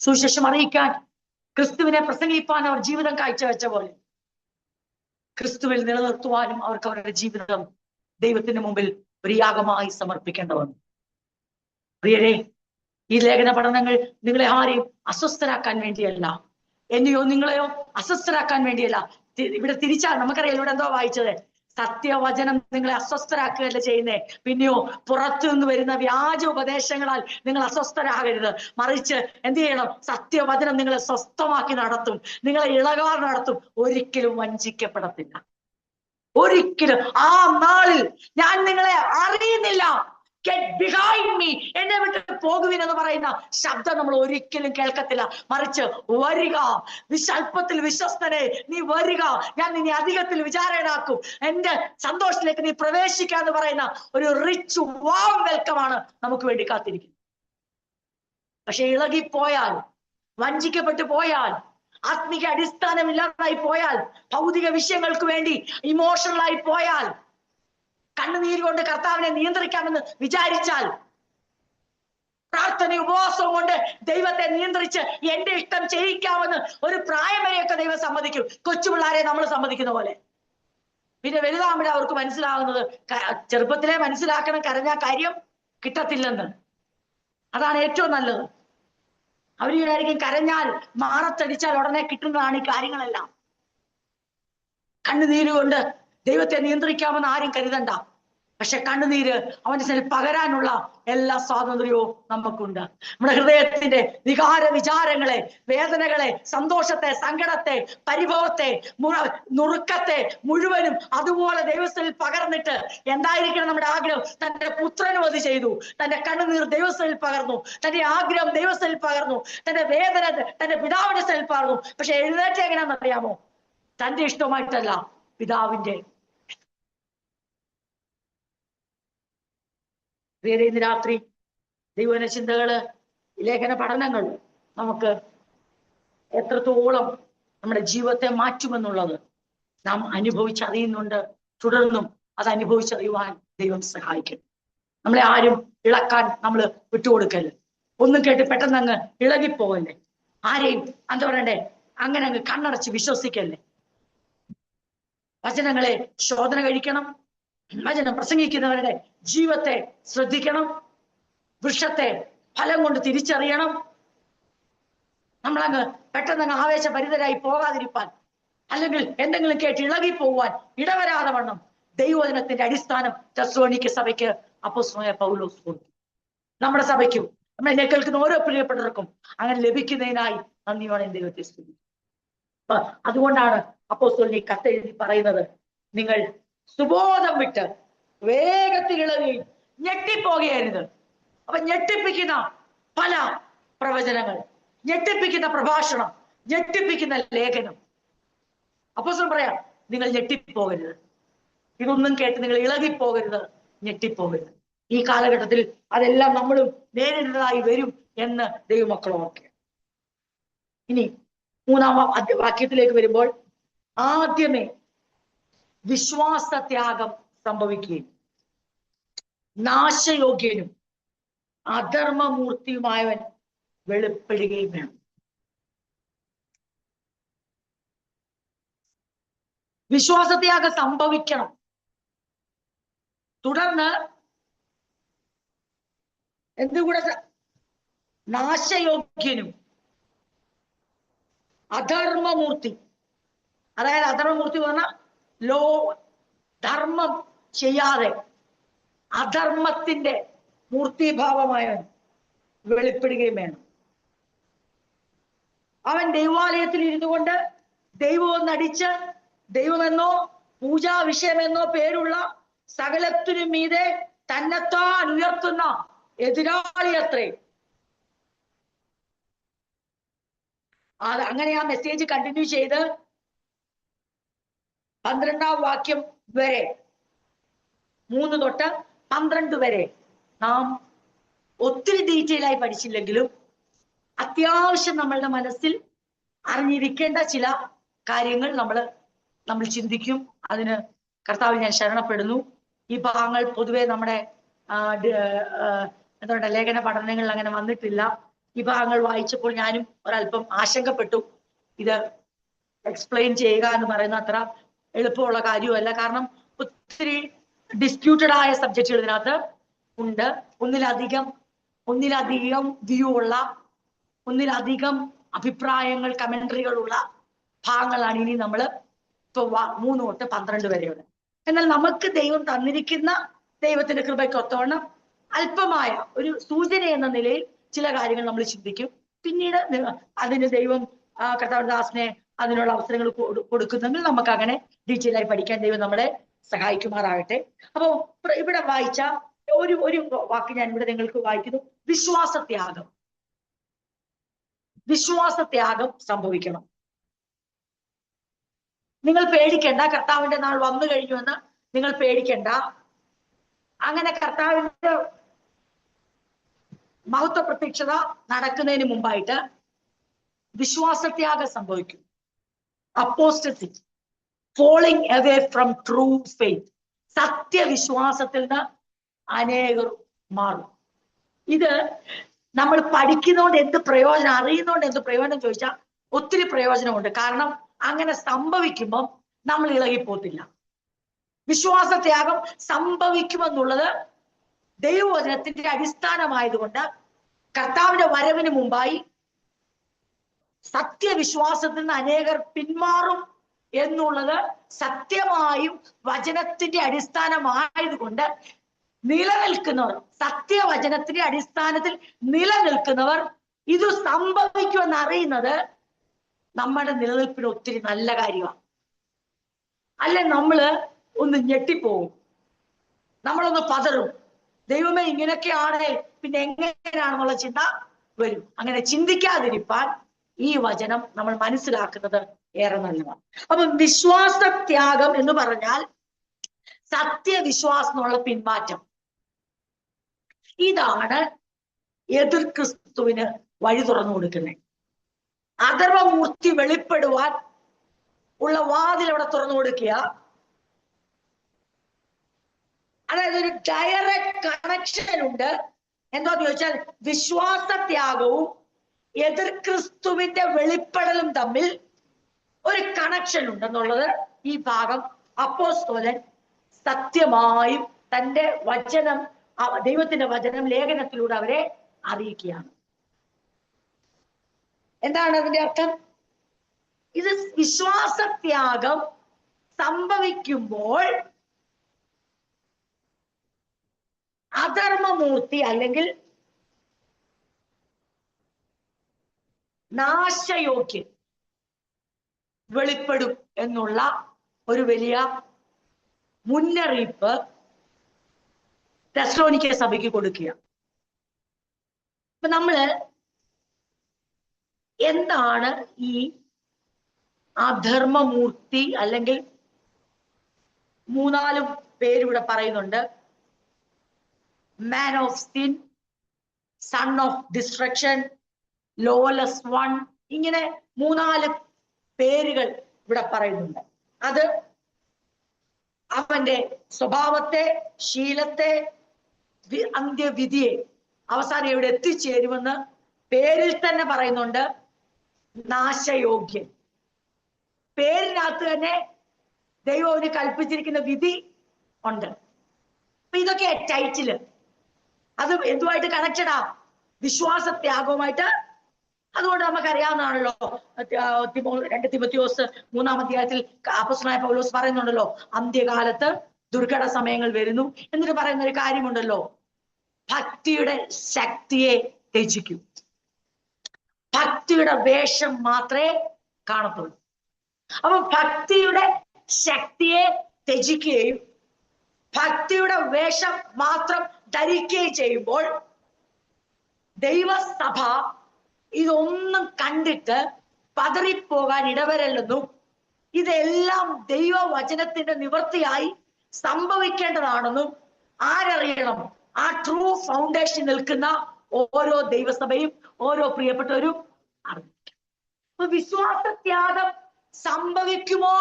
സുവിശേഷം അറിയിക്കാൻ, ക്രിസ്തുവിനെ പ്രസംഗിപ്പാൻ അവർ ജീവിതം കാഴ്ചവെച്ച പോലെ ക്രിസ്തുവിൽ നിലനിർത്തുവാനും അവർക്ക് അവരുടെ ജീവിതം ദൈവത്തിന് മുമ്പിൽ ഒരു യാഗമായി സമർപ്പിക്കേണ്ടി വന്നു. പ്രിയരെ, ഈ ലേഖന പഠനങ്ങൾ നിങ്ങളെ ആരെയും അസ്വസ്ഥരാക്കാൻ വേണ്ടിയല്ല, എന്നെയോ നിങ്ങളെയോ അസ്വസ്ഥരാക്കാൻ വേണ്ടിയല്ല. ഇവിടെ തിരിച്ചാൽ നമുക്കറിയാം, ഇവിടെ എന്തോ വായിച്ചത്, സത്യവചനം നിങ്ങളെ അസ്വസ്ഥരാക്കുകയല്ല ചെയ്യുന്നേ, പിന്നെയോ പുറത്തു നിന്ന് വരുന്ന വ്യാജ ഉപദേശങ്ങളാൽ നിങ്ങൾ അസ്വസ്ഥരാകരുത്. മറിച്ച് എന്ത് ചെയ്യണം? സത്യവചനം നിങ്ങളെ സ്വസ്ഥമാക്കി നടത്തും, നിങ്ങളെ ഇളകാർ നടത്തും, ഒരിക്കലും വഞ്ചിക്കപ്പെടത്തില്ല. ഒരിക്കലും. ആ നാളിൽ ഞാൻ നിങ്ങളെ അറിയുന്നില്ല, get behind me, എന്നെ വിട്ട് പോകുവിൻ എന്ന് പറയുന്ന ശബ്ദം നമ്മൾ ഒരിക്കലും കേൾക്കത്തില്ല. മറിച്ച് വരിക, അല്പത്തിൽ വിശ്വസ്തനെ നീ വരിക, ഞാൻ നിന്നെ അധികത്തിൽ വിചാരണാക്കും, എന്റെ സന്തോഷത്തിലേക്ക് നീ പ്രവേശിക്കുക എന്ന് പറയുന്ന ഒരു റിച്ച് വാം വെൽക്കമാണ് നമുക്ക് വേണ്ടി കാത്തിരിക്കുന്നത്. പക്ഷെ ഇളകിപ്പോയാൽ, വഞ്ചിക്കപ്പെട്ടു പോയാൽ, ആത്മീക അടിസ്ഥാനമില്ലാതായി പോയാൽ, ഭൗതിക വിഷയങ്ങൾക്ക് വേണ്ടി ഇമോഷണലായി പോയാൽ, കണ്ണുനീര് കൊണ്ട് കർത്താവിനെ നിയന്ത്രിക്കാമെന്ന് വിചാരിച്ചാൽ, പ്രാർത്ഥന ഉപവാസവും കൊണ്ട് ദൈവത്തെ നിയന്ത്രിച്ച് എന്റെ ഇഷ്ടം ചെയ്യിക്കാമെന്ന് ഒരു പ്രായം വരെയൊക്കെ ദൈവം സമ്മതിക്കും, കൊച്ചുപിള്ളാരെ നമ്മൾ സമ്മതിക്കുന്ന പോലെ. പിന്നെ വലുതാകുമ്പോഴേ അവർക്ക് മനസ്സിലാകുന്നത്, ചെറുപ്പത്തിലെ മനസ്സിലാക്കണം കരഞ്ഞാൽ കാര്യം കിട്ടത്തില്ലെന്ന്. അതാണ് ഏറ്റവും നല്ലത്. അവർ വിചാരിക്കും കരഞ്ഞാൽ മാറത്തടിച്ചാൽ ഉടനെ കിട്ടുന്നതാണ് ഈ കാര്യങ്ങളെല്ലാം. കണ്ണുനീര് കൊണ്ട് ദൈവത്തെ നിയന്ത്രിക്കാമെന്ന് ആരും കരുതണ്ട. പക്ഷെ കണ്ണുനീര് അവന്റെ മേൽ പകരാനുള്ള എല്ലാ സ്വാതന്ത്ര്യവും നമുക്കുണ്ട്. നമ്മുടെ ഹൃദയത്തിന്റെ വിചാരങ്ങളെ, വേദനകളെ, സന്തോഷത്തെ, സങ്കടത്തെ, പരിഭവത്തെ, നുറുക്കത്തെ മുഴുവനും അതുപോലെ ദൈവസ്ഥലിൽ പകർന്നിട്ട് എന്തായിരിക്കണം നമ്മുടെ ആഗ്രഹം? തന്റെ പുത്രനും അത് ചെയ്തു. തന്റെ കണ്ണുനീർ ദൈവസ്ഥലിൽ പകർന്നു, തന്റെ ആഗ്രഹം ദൈവസ്ഥലിൽ പകർന്നു, തന്റെ വേദന തന്റെ പിതാവിന്റെ സ്ഥലിൽ പകർന്നു. പക്ഷെ എഴുന്നേറ്റ് എങ്ങനെയാണെന്ന് അറിയാമോ? തന്റെ ഇഷ്ടമായിട്ടല്ല, പിതാവിന്റെ. വേറെ ഇന്ന് രാത്രി ദൈവന ചിന്തകള്, ലേഖന പഠനങ്ങൾ നമുക്ക് എത്രത്തോളം നമ്മുടെ ജീവിതത്തെ മാറ്റുമെന്നുള്ളത് നാം അനുഭവിച്ചറിയുന്നുണ്ട്. തുടർന്നും അത് അനുഭവിച്ചറിയുവാൻ ദൈവം സഹായിക്കും. നമ്മളെ ആരും ഇളക്കാൻ നമ്മൾ വിട്ടുകൊടുക്കല്ലേ. ഒന്നും കേട്ട് പെട്ടെന്ന് അങ്ങ് ഇളകിപ്പോകല്ലേ. ആരെയും എന്താ പറയണ്ടേ, അങ്ങനെ അങ്ങ് കണ്ണടച്ച് വിശ്വസിക്കല്ലേ. വചനങ്ങളെ ശോധന കഴിക്കണം. വചനം പ്രസംഗിക്കുന്നവരുടെ ജീവിതത്തെ ശ്രദ്ധിക്കണം. വൃക്ഷത്തെ ഫലം കൊണ്ട് തിരിച്ചറിയണം. നമ്മളങ്ങ് പെട്ടെന്ന് ആവേശഭരിതരായി പോകാതിരിപ്പാൻ, അല്ലെങ്കിൽ എന്തെങ്കിലും കേട്ട് ഇളകി പോവാൻ ഇടവരാതെ വണ്ണം ദൈവവചനത്തിന്റെ അടിസ്ഥാനം തെസ്സലോനിക്ക സഭയ്ക്ക് അപ്പോസ്തലനായ പൗലോസ് കൊടുത്തു. നമ്മുടെ സഭയ്ക്കും നമ്മളെ കേൾക്കുന്ന ഓരോ പ്രിയപ്പെട്ടവർക്കും അങ്ങനെ ലഭിക്കുന്നതിനായി നന്ദിയോടെ ദൈവത്തെ സ്തുതിക്കും. അതുകൊണ്ടാണ് അപ്പോസ്തലൻ ഈ കത്തെഴുതി പറയുന്നത്, നിങ്ങൾ സുബോധം വിട്ട് വേഗത്തിൽ ഇളകുകയും ഞെട്ടിപ്പോകരുത്. അപ്പൊ ഞെട്ടിപ്പിക്കുന്ന പല പ്രവചനങ്ങൾ, ഞെട്ടിപ്പിക്കുന്ന പ്രഭാഷണം, ഞെട്ടിപ്പിക്കുന്ന ലേഖനം, അപ്പോസ്തലൻ പറയാം, നിങ്ങൾ ഞെട്ടിപ്പോകരുത്. ഇതൊന്നും കേട്ട് നിങ്ങൾ ഇളകിപ്പോകരുത്, ഞെട്ടിപ്പോകരുത്. ഈ കാലഘട്ടത്തിൽ അതെല്ലാം നമ്മളും നേരിടുന്നതായി വരും എന്ന് ദൈവമക്കളും ഓർക്കുക. ഇനി 3-ാം വാക്യത്തിലേക്ക് വരുമ്പോൾ, ആദ്യമേ വിശ്വാസത്യാഗം സംഭവിക്കുകയും നാശയോഗ്യനും അധർമ്മമൂർത്തിയുമായവൻ വെളിപ്പെടുകയും വേണം. വിശ്വാസത്യാഗം സംഭവിക്കണം. തുടർന്ന് എന്തുകൂടെ, നാശയോഗ്യനും അധർമ്മമൂർത്തി, അതായത് അധർമ്മമൂർത്തി പറഞ്ഞാൽ ധർമ്മം ചെയ്യാതെ അധർമ്മത്തിന്റെ മൂർത്തിഭാവമായവൻ വെളിപ്പെടുകയും വേണം. അവൻ ദൈവാലയത്തിൽ ഇരുന്നു കൊണ്ട് ദൈവം നടിച്ച് ദൈവമെന്നോ പൂജാ വിഷയമെന്നോ പേരുള്ള സകലത്തിനും മീതെ തന്നെത്താൻ ഉയർത്തുന്ന എതിരാളി അത്രേ. അങ്ങനെ ആ മെസ്സേജ് കണ്ടിന്യൂ ചെയ്ത് 12-ാം വാക്യം വരെ, 3 തൊട്ട് 12 വരെ നാം ഒത്തിരി ഡീറ്റെയിൽ ആയി പഠിച്ചില്ലെങ്കിലും അത്യാവശ്യം നമ്മളുടെ മനസ്സിൽ അറിഞ്ഞിരിക്കേണ്ട ചില കാര്യങ്ങൾ നമ്മൾ ചിന്തിക്കും. അതിന് കർത്താവിൽ ഞാൻ ശരണപ്പെടുന്നു. ഈ ഭാഗങ്ങൾ പൊതുവെ നമ്മുടെ എന്തുകൊണ്ട് ലേഖന പഠനങ്ങളിൽ അങ്ങനെ വന്നിട്ടില്ല. ഈ ഭാഗങ്ങൾ വായിച്ചപ്പോൾ ഞാനും ഒരല്പം ആശങ്കപ്പെട്ടു. ഇത് എക്സ്പ്ലെയിൻ ചെയ്യുക എന്ന് പറയുന്ന അത്ര എളുപ്പമുള്ള കാര്യമല്ല. കാരണം ഒത്തിരി ഡിസ്പ്യൂട്ടഡ് ആയ സബ്ജക്റ്റുകൾ ഇതിനകത്ത് ഉണ്ട്. ഒന്നിലധികം വ്യൂ ഉള്ള, ഒന്നിലധികം അഭിപ്രായങ്ങൾ, കമന്ററികളുള്ള ഭാഗങ്ങളാണ് ഇനി നമ്മൾ ഇപ്പൊ 3 തൊട്ട് 12 വരെയുള്ളത്. എന്നാൽ നമുക്ക് ദൈവം തന്നിരിക്കുന്ന ദൈവത്തിന്റെ കൃപയ്ക്ക് ഒത്തവണ്ണം അല്പമായ ഒരു സൂചന എന്ന നിലയിൽ ചില കാര്യങ്ങൾ നമ്മൾ ചിന്തിക്കും. പിന്നീട് അതിന് ദൈവം കർത്താവദാസനെ അതിനുള്ള അവസരങ്ങൾ കൊടുക്കുന്നെങ്കിൽ നമുക്ക് അങ്ങനെ ഡീറ്റെയിൽ ആയി പഠിക്കാൻ ദൈവം നമ്മളെ സഹായിക്കുമാറാകട്ടെ. അപ്പോ ഇവിടെ വായിച്ച ഒരു വാക്ക് ഞാൻ ഇവിടെ നിങ്ങൾക്ക് വായിക്കുന്നു. വിശ്വാസത്യാഗം സംഭവിക്കണം. നിങ്ങൾ പേടിക്കണ്ട, കർത്താവിന്റെ നാൾ വന്നു കഴിഞ്ഞുവെന്ന് നിങ്ങൾ പേടിക്കണ്ട. അങ്ങനെ കർത്താവിന്റെ മഹത്വ പ്രത്യക്ഷത നടക്കുന്നതിന് മുമ്പായിട്ട് വിശ്വാസത്യാഗം സംഭവിക്കും. Apostasy, falling away from true faith, സത്യവിശ്വാസത്തിൽ നിന്ന് അനേകർ മാറും. ഇത് നമ്മൾ പഠിക്കുന്നതുകൊണ്ട് എന്ത് പ്രയോജനം, അറിയുന്നതുകൊണ്ട് എന്ത് പ്രയോജനം ചോദിച്ചാൽ ഒത്തിരി പ്രയോജനമുണ്ട്. കാരണം അങ്ങനെ സംഭവിക്കുമ്പം നമ്മൾ ഇളകിപ്പോത്തില്ല. വിശ്വാസത്യാഗം സംഭവിക്കുമെന്നുള്ളത് ദൈവവചനത്തിന്റെ അടിസ്ഥാനമായതുകൊണ്ട് കർത്താവിന്റെ വരവിന് മുമ്പായി സത്യവിശ്വാസത്തിൽ നിന്ന് അനേകർ പിന്മാറും എന്നുള്ളത് സത്യമായും വചനത്തിന്റെ അടിസ്ഥാനമായതുകൊണ്ട് നിലനിൽക്കുന്നവർ, സത്യവചനത്തിന്റെ അടിസ്ഥാനത്തിൽ നിലനിൽക്കുന്നവർ ഇത് സംഭവിക്കുമെന്ന് അറിയുന്നത് നമ്മുടെ നിലനിൽപ്പിന് ഒത്തിരി നല്ല കാര്യമാണ്. അല്ലെ നമ്മള് ഒന്ന് ഞെട്ടിപ്പോവും, നമ്മളൊന്ന് പതറും. ദൈവമേ ഇങ്ങനെയൊക്കെയാണേ പിന്നെ എങ്ങനെയാണെന്നുള്ള ചിന്ത വരും. അങ്ങനെ ചിന്തിക്കാതിരിപ്പാൻ ഈ വചനം നമ്മൾ മനസ്സിലാക്കുന്നത് ഏറെ നല്ലതാണ്. അപ്പം വിശ്വാസത്യാഗം എന്ന് പറഞ്ഞാൽ സത്യവിശ്വാസം എന്നുള്ള പിന്മാറ്റം. ഇതാണ് എതിർ ക്രിസ്തുവിന് വഴി തുറന്നു കൊടുക്കുന്നത്. അധർമ്മമൂർത്തി വെളിപ്പെടുവാൻ ഉള്ള വാതിൽ അവിടെ തുറന്നു കൊടുക്കുക. അതായത് ഒരു ഡയറക്റ്റ് കണക്ഷൻ ഉണ്ട്. എന്താന്ന് ചോദിച്ചാൽ വിശ്വാസത്യാഗവും എതിർ ക്രിസ്തുവിന്റെ വെളിപ്പെടലും തമ്മിൽ ഒരു കണക്ഷൻ ഉണ്ടെന്നുള്ളത് ഈ ഭാഗം അപ്പോസ്തലൻ സത്യമായും തന്റെ വചനം, ദൈവത്തിന്റെ വചനം ലേഖനത്തിലൂടെ അവരെ അറിയിക്കുകയാണ്. എന്താണ് അതിന്റെ അർത്ഥം? ഇത് വിശ്വാസത്യാഗം സംഭവിക്കുമ്പോൾ അധർമ്മമൂർത്തി അല്ലെങ്കിൽ നാശയോഗ്യൻ വെളിപ്പെടും എന്നുള്ള ഒരു വലിയ മുന്നറിയിപ്പ് തെസ്സലോനിക്ക സഭയ്ക്ക് കൊടുക്കുക. അപ്പൊ നമ്മള് എന്താണ് ഈ അധർമ്മമൂർത്തി? അല്ലെങ്കിൽ മൂന്നാല് പേരിവിടെ പറയുന്നുണ്ട്. Man of sin, son of destruction, lawless one, ഇങ്ങനെ മൂന്നാല് പേരുകൾ ഇവിടെ പറയുന്നുണ്ട്. അത് അവന്റെ സ്വഭാവത്തെ, ശീലത്തെ, അന്ത്യവിധിയെ അവസാനം ഇവിടെ എത്തിച്ചേരുമെന്ന് പേരിൽ തന്നെ പറയുന്നുണ്ട്. നാശയോഗ്യൻ, പേരിനകത്ത് തന്നെ ദൈവം അവന് കൽപ്പിച്ചിരിക്കുന്ന വിധി ഉണ്ട്. അപ്പൊ ഇതൊക്കെ ടൈറ്റില്. അത് എന്തുമായിട്ട് കണക്റ്റഡാ? വിശ്വാസത്യാഗവുമായിട്ട്. അതുകൊണ്ട് നമുക്കറിയാവുന്നതാണല്ലോ, 2 തിമോത്തിയോസ് 3-ാം അധ്യായത്തിൽ അപ്പോസ്തലനായ പൗലോസ് പറയുന്നുണ്ടല്ലോ, അന്ത്യകാലത്ത് ദുർഘട സമയങ്ങൾ വരുന്നു. എന്നിട്ട് പറയുന്ന ഒരു കാര്യമുണ്ടല്ലോ, ഭക്തിയുടെ ശക്തിയെ ത്യജിക്കും. ഭക്തിയുടെ വേഷം മാത്രമേ കാണത്തുള്ളൂ. അപ്പൊ ഭക്തിയുടെ ശക്തിയെ ത്യജിക്കുകയും ഭക്തിയുടെ വേഷം മാത്രം ധരിക്കുകയും ചെയ്യുമ്പോൾ ദൈവസഭ ഇതൊന്നും കണ്ടിട്ട് പതറിപ്പോകാൻ ഇടവരല്ലെന്നും ഇതെല്ലാം ദൈവവചനത്തിന്റെ നിവൃത്തിയായി സംഭവിക്കേണ്ടതാണെന്നും ആരറിയണം? ആ ട്രൂ ഫൗണ്ടേഷൻ നിൽക്കുന്ന ഓരോ ദൈവസഭയും ഓരോ പ്രിയപ്പെട്ടവരും അറിഞ്ഞിരിക്കണം. അപ്പൊ വിശ്വാസത്യാഗം സംഭവിക്കുമോ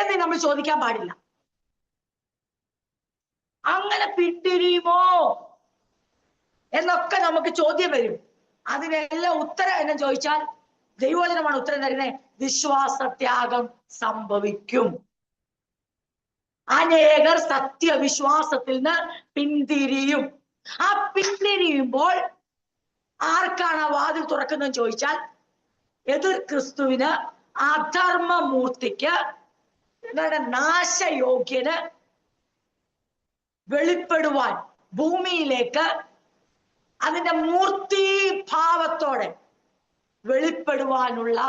എന്ന് നമ്മൾ ചോദിക്കാൻ പാടില്ല. അങ്ങനെ പിന്തിരിയുമോ എന്നൊക്കെ നമുക്ക് ചോദ്യം വരും. അതിനെല്ലാം ഉത്തരം എന്നെ ചോദിച്ചാൽ ദൈവവചനമാണ് ഉത്തരം തരുന്നത്. വിശ്വാസത്യാഗം സംഭവിക്കും. അനേകർ സത്യവിശ്വാസത്തിൽ നിന്ന് പിന്തിരിയും. ആ പിന്തിരിയുമ്പോൾ ആർക്കാണ് ആ വാതിൽ തുറക്കുന്നതെന്ന് ചോദിച്ചാൽ എതിർ ക്രിസ്തുവിന്, അധർമ്മമൂർത്തിക്ക്, നാശയോഗ്യന് വെളിപ്പെടുവാൻ, ഭൂമിയിലേക്ക് അതിന്റെ മൂർത്തിഭാവത്തോടെ വെളിപ്പെടുവാനുള്ള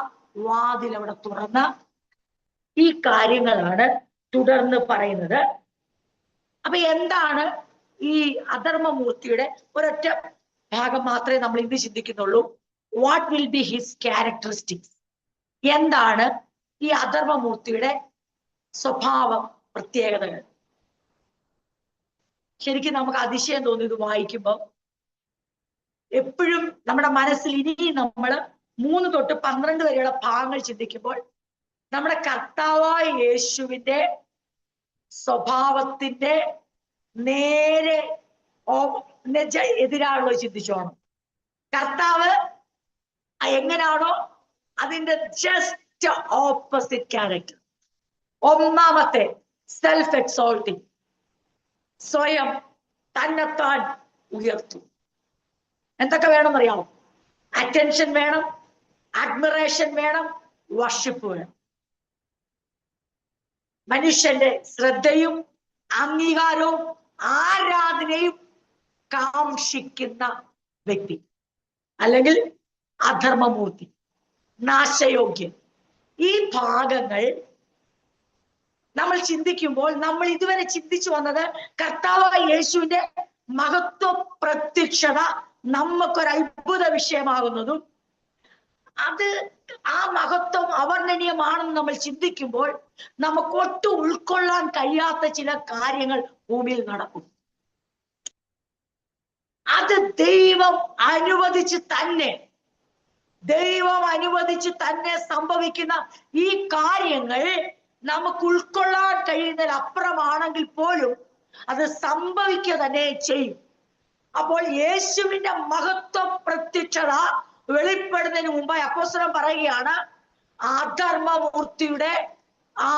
വാതിൽ അവിടെ തുറന്ന് ഈ കാര്യങ്ങളാണ് തുടർന്ന് പറയുന്നത്. അപ്പൊ എന്താണ് ഈ അധർമ്മമൂർത്തിയുടെ ഒരൊറ്റ ഭാഗം മാത്രമേ നമ്മൾ ഇന്ന് ചിന്തിക്കുന്നുള്ളൂ. What will be his characteristics? എന്താണ് ഈ അധർമ്മമൂർത്തിയുടെ സ്വഭാവ പ്രത്യേകതകൾ? ശരിക്കും നമുക്ക് അതിശയം തോന്നി ഇത് വായിക്കുമ്പോൾ. എപ്പോഴും നമ്മുടെ മനസ്സിൽ ഇനി നമ്മൾ 3 തൊട്ട് 12 വരെയുള്ള ഭാഗങ്ങൾ ചിന്തിക്കുമ്പോൾ നമ്മുടെ കർത്താവായ യേശുവിന്റെ സ്വഭാവത്തിന്റെ നേരെ എതിരാണല്ലോ ചിന്തിച്ചോണം. കർത്താവ് എങ്ങനെയാണോ അതിന്റെ ജസ്റ്റ് ഓപ്പോസിറ്റ് ക്യാരക്ടർ. ഒന്നാമത്തെ സെൽഫ് എക്സോൾട്ടിങ്, സ്വയം തന്നെത്താൻ ഉയർത്തും. എന്തൊക്കെ വേണമെന്നറിയാമോ? അറ്റൻഷൻ വേണം, അഡ്മിറേഷൻ വേണം, വർഷിപ്പ് വേണം. മനുഷ്യന്റെ ശ്രദ്ധയും അംഗീകാരവും ആരാധനയും കാക്ഷിക്കുന്ന വ്യക്തി, അല്ലെങ്കിൽ അധർമ്മമൂർത്തി, നാശയോഗ്യൻ. ഈ ഭാഗങ്ങൾ നമ്മൾ ചിന്തിക്കുമ്പോൾ നമ്മൾ ഇതുവരെ ചിന്തിച്ചു വന്നത് കർത്താവായ യേശുവിന്റെ മഹത്വ പ്രത്യക്ഷത നമുക്കൊരു അത്ഭുത വിഷയമാകുന്നതും അത് ആ മഹത്വം അവർണ്ണനീയമാണെന്ന് നമ്മൾ ചിന്തിക്കുമ്പോൾ നമുക്കൊട്ടും ഉൾക്കൊള്ളാൻ കഴിയാത്ത ചില കാര്യങ്ങൾ ഭൂമിയിൽ നടക്കും. അത് ദൈവം അനുവദിച്ച് തന്നെ സംഭവിക്കുന്ന ഈ കാര്യങ്ങൾ നമുക്ക് ഉൾക്കൊള്ളാൻ കഴിയുന്നതിലപ്പുറമാണെങ്കിൽ പോലും അത് സംഭവിക്കുക തന്നെ ചെയ്യും. അപ്പോൾ യേശുവിന്റെ മഹത്വ പ്രത്യക്ഷത വെളിപ്പെടുന്നതിന് മുമ്പായി അപ്പോസ്തലൻ പറയുകയാണ്, അധർമ്മമൂർത്തിയുടെ ആ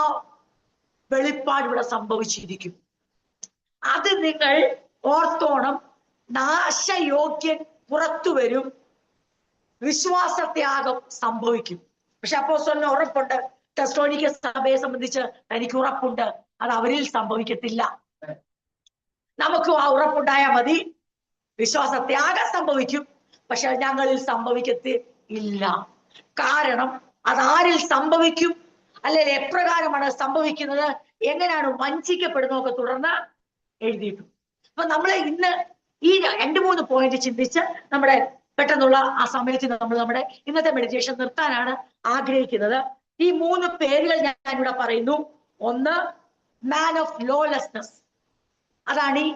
വെളിപ്പാട് ഇവിടെ സംഭവിച്ചിരിക്കും. അത് നിങ്ങൾ ഓർത്തോണം. നാശയോഗ്യൻ പുറത്തു വരും, വിശ്വാസത്യാഗം സംഭവിക്കും. പക്ഷെ അപ്പോസ്തലന് ഉറപ്പുണ്ട്, തെസ്സലോനിക്ക സഭയെ സംബന്ധിച്ച് തനിക്ക് ഉറപ്പുണ്ട്, അത് അവരിൽ സംഭവിക്കത്തില്ല. നമുക്കും ആ ഉറപ്പുണ്ടായാൽ മതി. വിശ്വാസത്യാഗം സംഭവിക്കും, പക്ഷെ ഞങ്ങളിൽ സംഭവിക്കത്തില്ല. കാരണം അതാരിൽ സംഭവിക്കും, അല്ലെങ്കിൽ എപ്രകാരമാണ് സംഭവിക്കുന്നത്, എങ്ങനെയാണ് വഞ്ചിക്കപ്പെടുന്നതൊക്കെ തുടർന്ന് എഴുതിയിട്ടു. അപ്പൊ നമ്മൾ ഇന്ന് ഈ 2-3 പോയിന്റ് ചിന്തിച്ച് നമ്മുടെ പെട്ടെന്നുള്ള ആ സമയത്ത് നമ്മൾ നമ്മുടെ ഇന്നത്തെ മെഡിറ്റേഷൻ നിർത്താനാണ് ആഗ്രഹിക്കുന്നത്. ഈ 3 പേരുകൾ ഞാൻ ഇവിടെ പറയുന്നു. ഒന്ന്, മാൻ ഓഫ് ലോലെസ്നെസ്. അതാണ് ഈ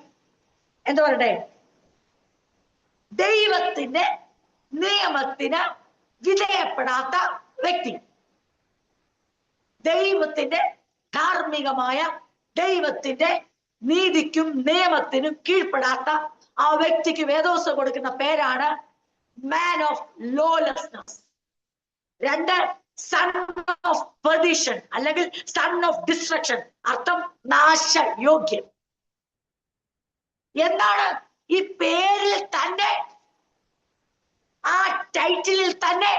എന്താ പറയട്ടെ, ദൈവത്തിന്റെ നിയമത്തിന് വിധേയപ്പെടാത്ത വ്യക്തി. ദൈവത്തിന്റെ ധാർമ്മികമായ, ദൈവത്തിന്റെ നീതിക്കും നിയമത്തിനും കീഴ്പ്പെടാത്ത ആ വ്യക്തിക്ക് വേദോസം കൊടുക്കുന്ന പേരാണ് man of lawlessness. 2, son of perdition അല്ലെങ്കിൽ സൺ ഓഫ് ഡിസ്ട്രക്ഷൻ. അർത്ഥം നാശയോഗ്യൻ. എന്താണ് ഈ പേരിൽ തന്നെ, ആ ടൈറ്റിലിൽ തന്നെ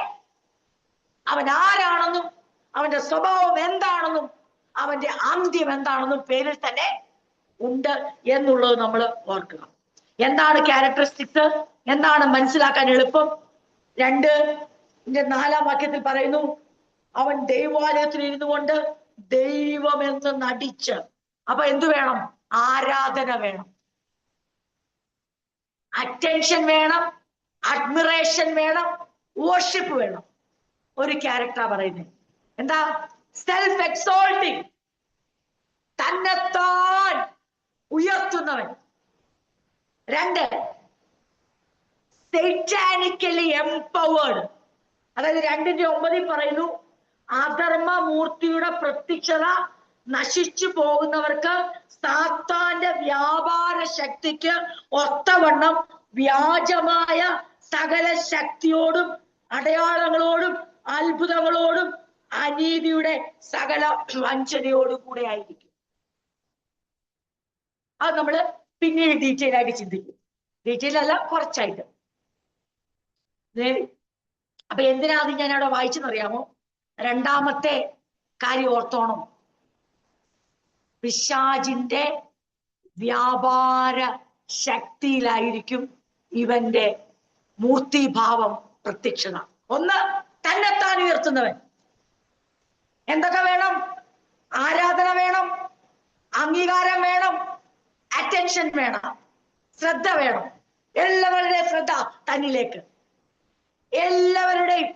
അവൻ ആരാണെന്നും അവന്റെ സ്വഭാവം എന്താണെന്നും അവന്റെ അന്ത്യം എന്താണെന്നും പേരിൽ തന്നെ ഉണ്ട് എന്നുള്ളത് നമ്മൾ ഓർക്കുക. എന്താണ് ക്യാരക്ടറിസ്റ്റിക്സ്, എന്താണ് മനസ്സിലാക്കാൻ എളുപ്പം? 2-4 വാക്യത്തിൽ പറയുന്നു, അവൻ ദൈവാലയത്തിൽ ഇരുന്നു കൊണ്ട് ദൈവമെന്ന് നടിച്ച്. അപ്പൊ എന്തു വേണം? ആരാധന വേണം, അറ്റൻഷൻ വേണം, അഡ്മിറേഷൻ വേണം, വർഷിപ്പ് വേണം. ഒരു ക്യാരക്ടറാ പറയുന്നത്. എന്താ? സെൽഫ് എക്സോൾട്ടിങ്, തന്നെത്താൻ ഉയർത്തുന്നവൻ. 2, സൈറ്റാനിക്കലി എംപവേർഡ്. അതായത് 2:9 പറയുന്നു, അധർമ്മ മൂർത്തിയുടെ പ്രത്യക്ഷത നശിച്ചു പോകുന്നവർക്ക് സാത്താന്റെ വ്യാപാര ശക്തിക്ക് ഒത്തവണ്ണം വ്യാജമായ സകല ശക്തിയോടും അടയാളങ്ങളോടും അത്ഭുതങ്ങളോടും അനീതിയുടെ സകല വഞ്ചനയോടും കൂടെ ആയിരിക്കും. അത് നമ്മൾ പിന്നീട് ഡീറ്റെയിൽ ആയിട്ട് ചിന്തിക്കും. ഡീറ്റെയിൽ അല്ല, കുറച്ചായിട്ട്. അപ്പൊ എന്തിനാണ് ഞാൻ അവിടെ വായിച്ചെന്നറിയാമോ? 2ാമത്തെ കാര്യം ഓർത്തോണം. പിശാചിന്റെ വ്യാപാര ശക്തിയിലായിരിക്കും ഇവന്റെ മൂർത്തിഭാവം, പ്രത്യക്ഷത. 1, തന്നെത്താൻ ഉയർത്തുന്നവൻ. എന്തൊക്കെ വേണം? ആരാധന വേണം, അംഗീകാരം വേണം, അറ്റൻഷൻ വേണം, ശ്രദ്ധ വേണം. എല്ലാവരുടെയും ശ്രദ്ധ തന്നിലേക്ക്, എല്ലാവരുടെയും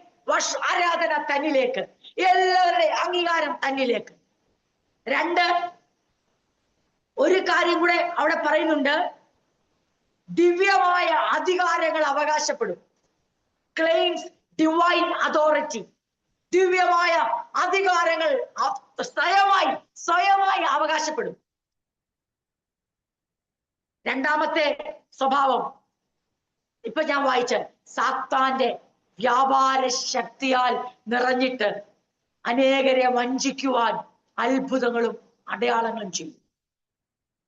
ആരാധന തന്നിലേക്ക്, എല്ലാവരുടെയും അംഗീകാരം തന്നിലേക്ക്. 2, ഒരു കാര്യം കൂടെ അവിടെ പറയുന്നുണ്ട്, ദിവ്യമായ അധികാരങ്ങൾ അവകാശപ്പെടും. Claims divine authority. ദിവ്യമായ അധികാരങ്ങൾ സ്വയമായി അവകാശപ്പെടും. 2ാമത്തെ സ്വഭാവം ഇപ്പൊ ഞാൻ വായിച്ച സാത്താന്റെ വ്യാപാര ശക്തിയാൽ നിറഞ്ഞിട്ട് അനേകരെ വഞ്ചിക്കുവാൻ അത്ഭുതങ്ങളും അടയാളങ്ങളും ചെയ്യും.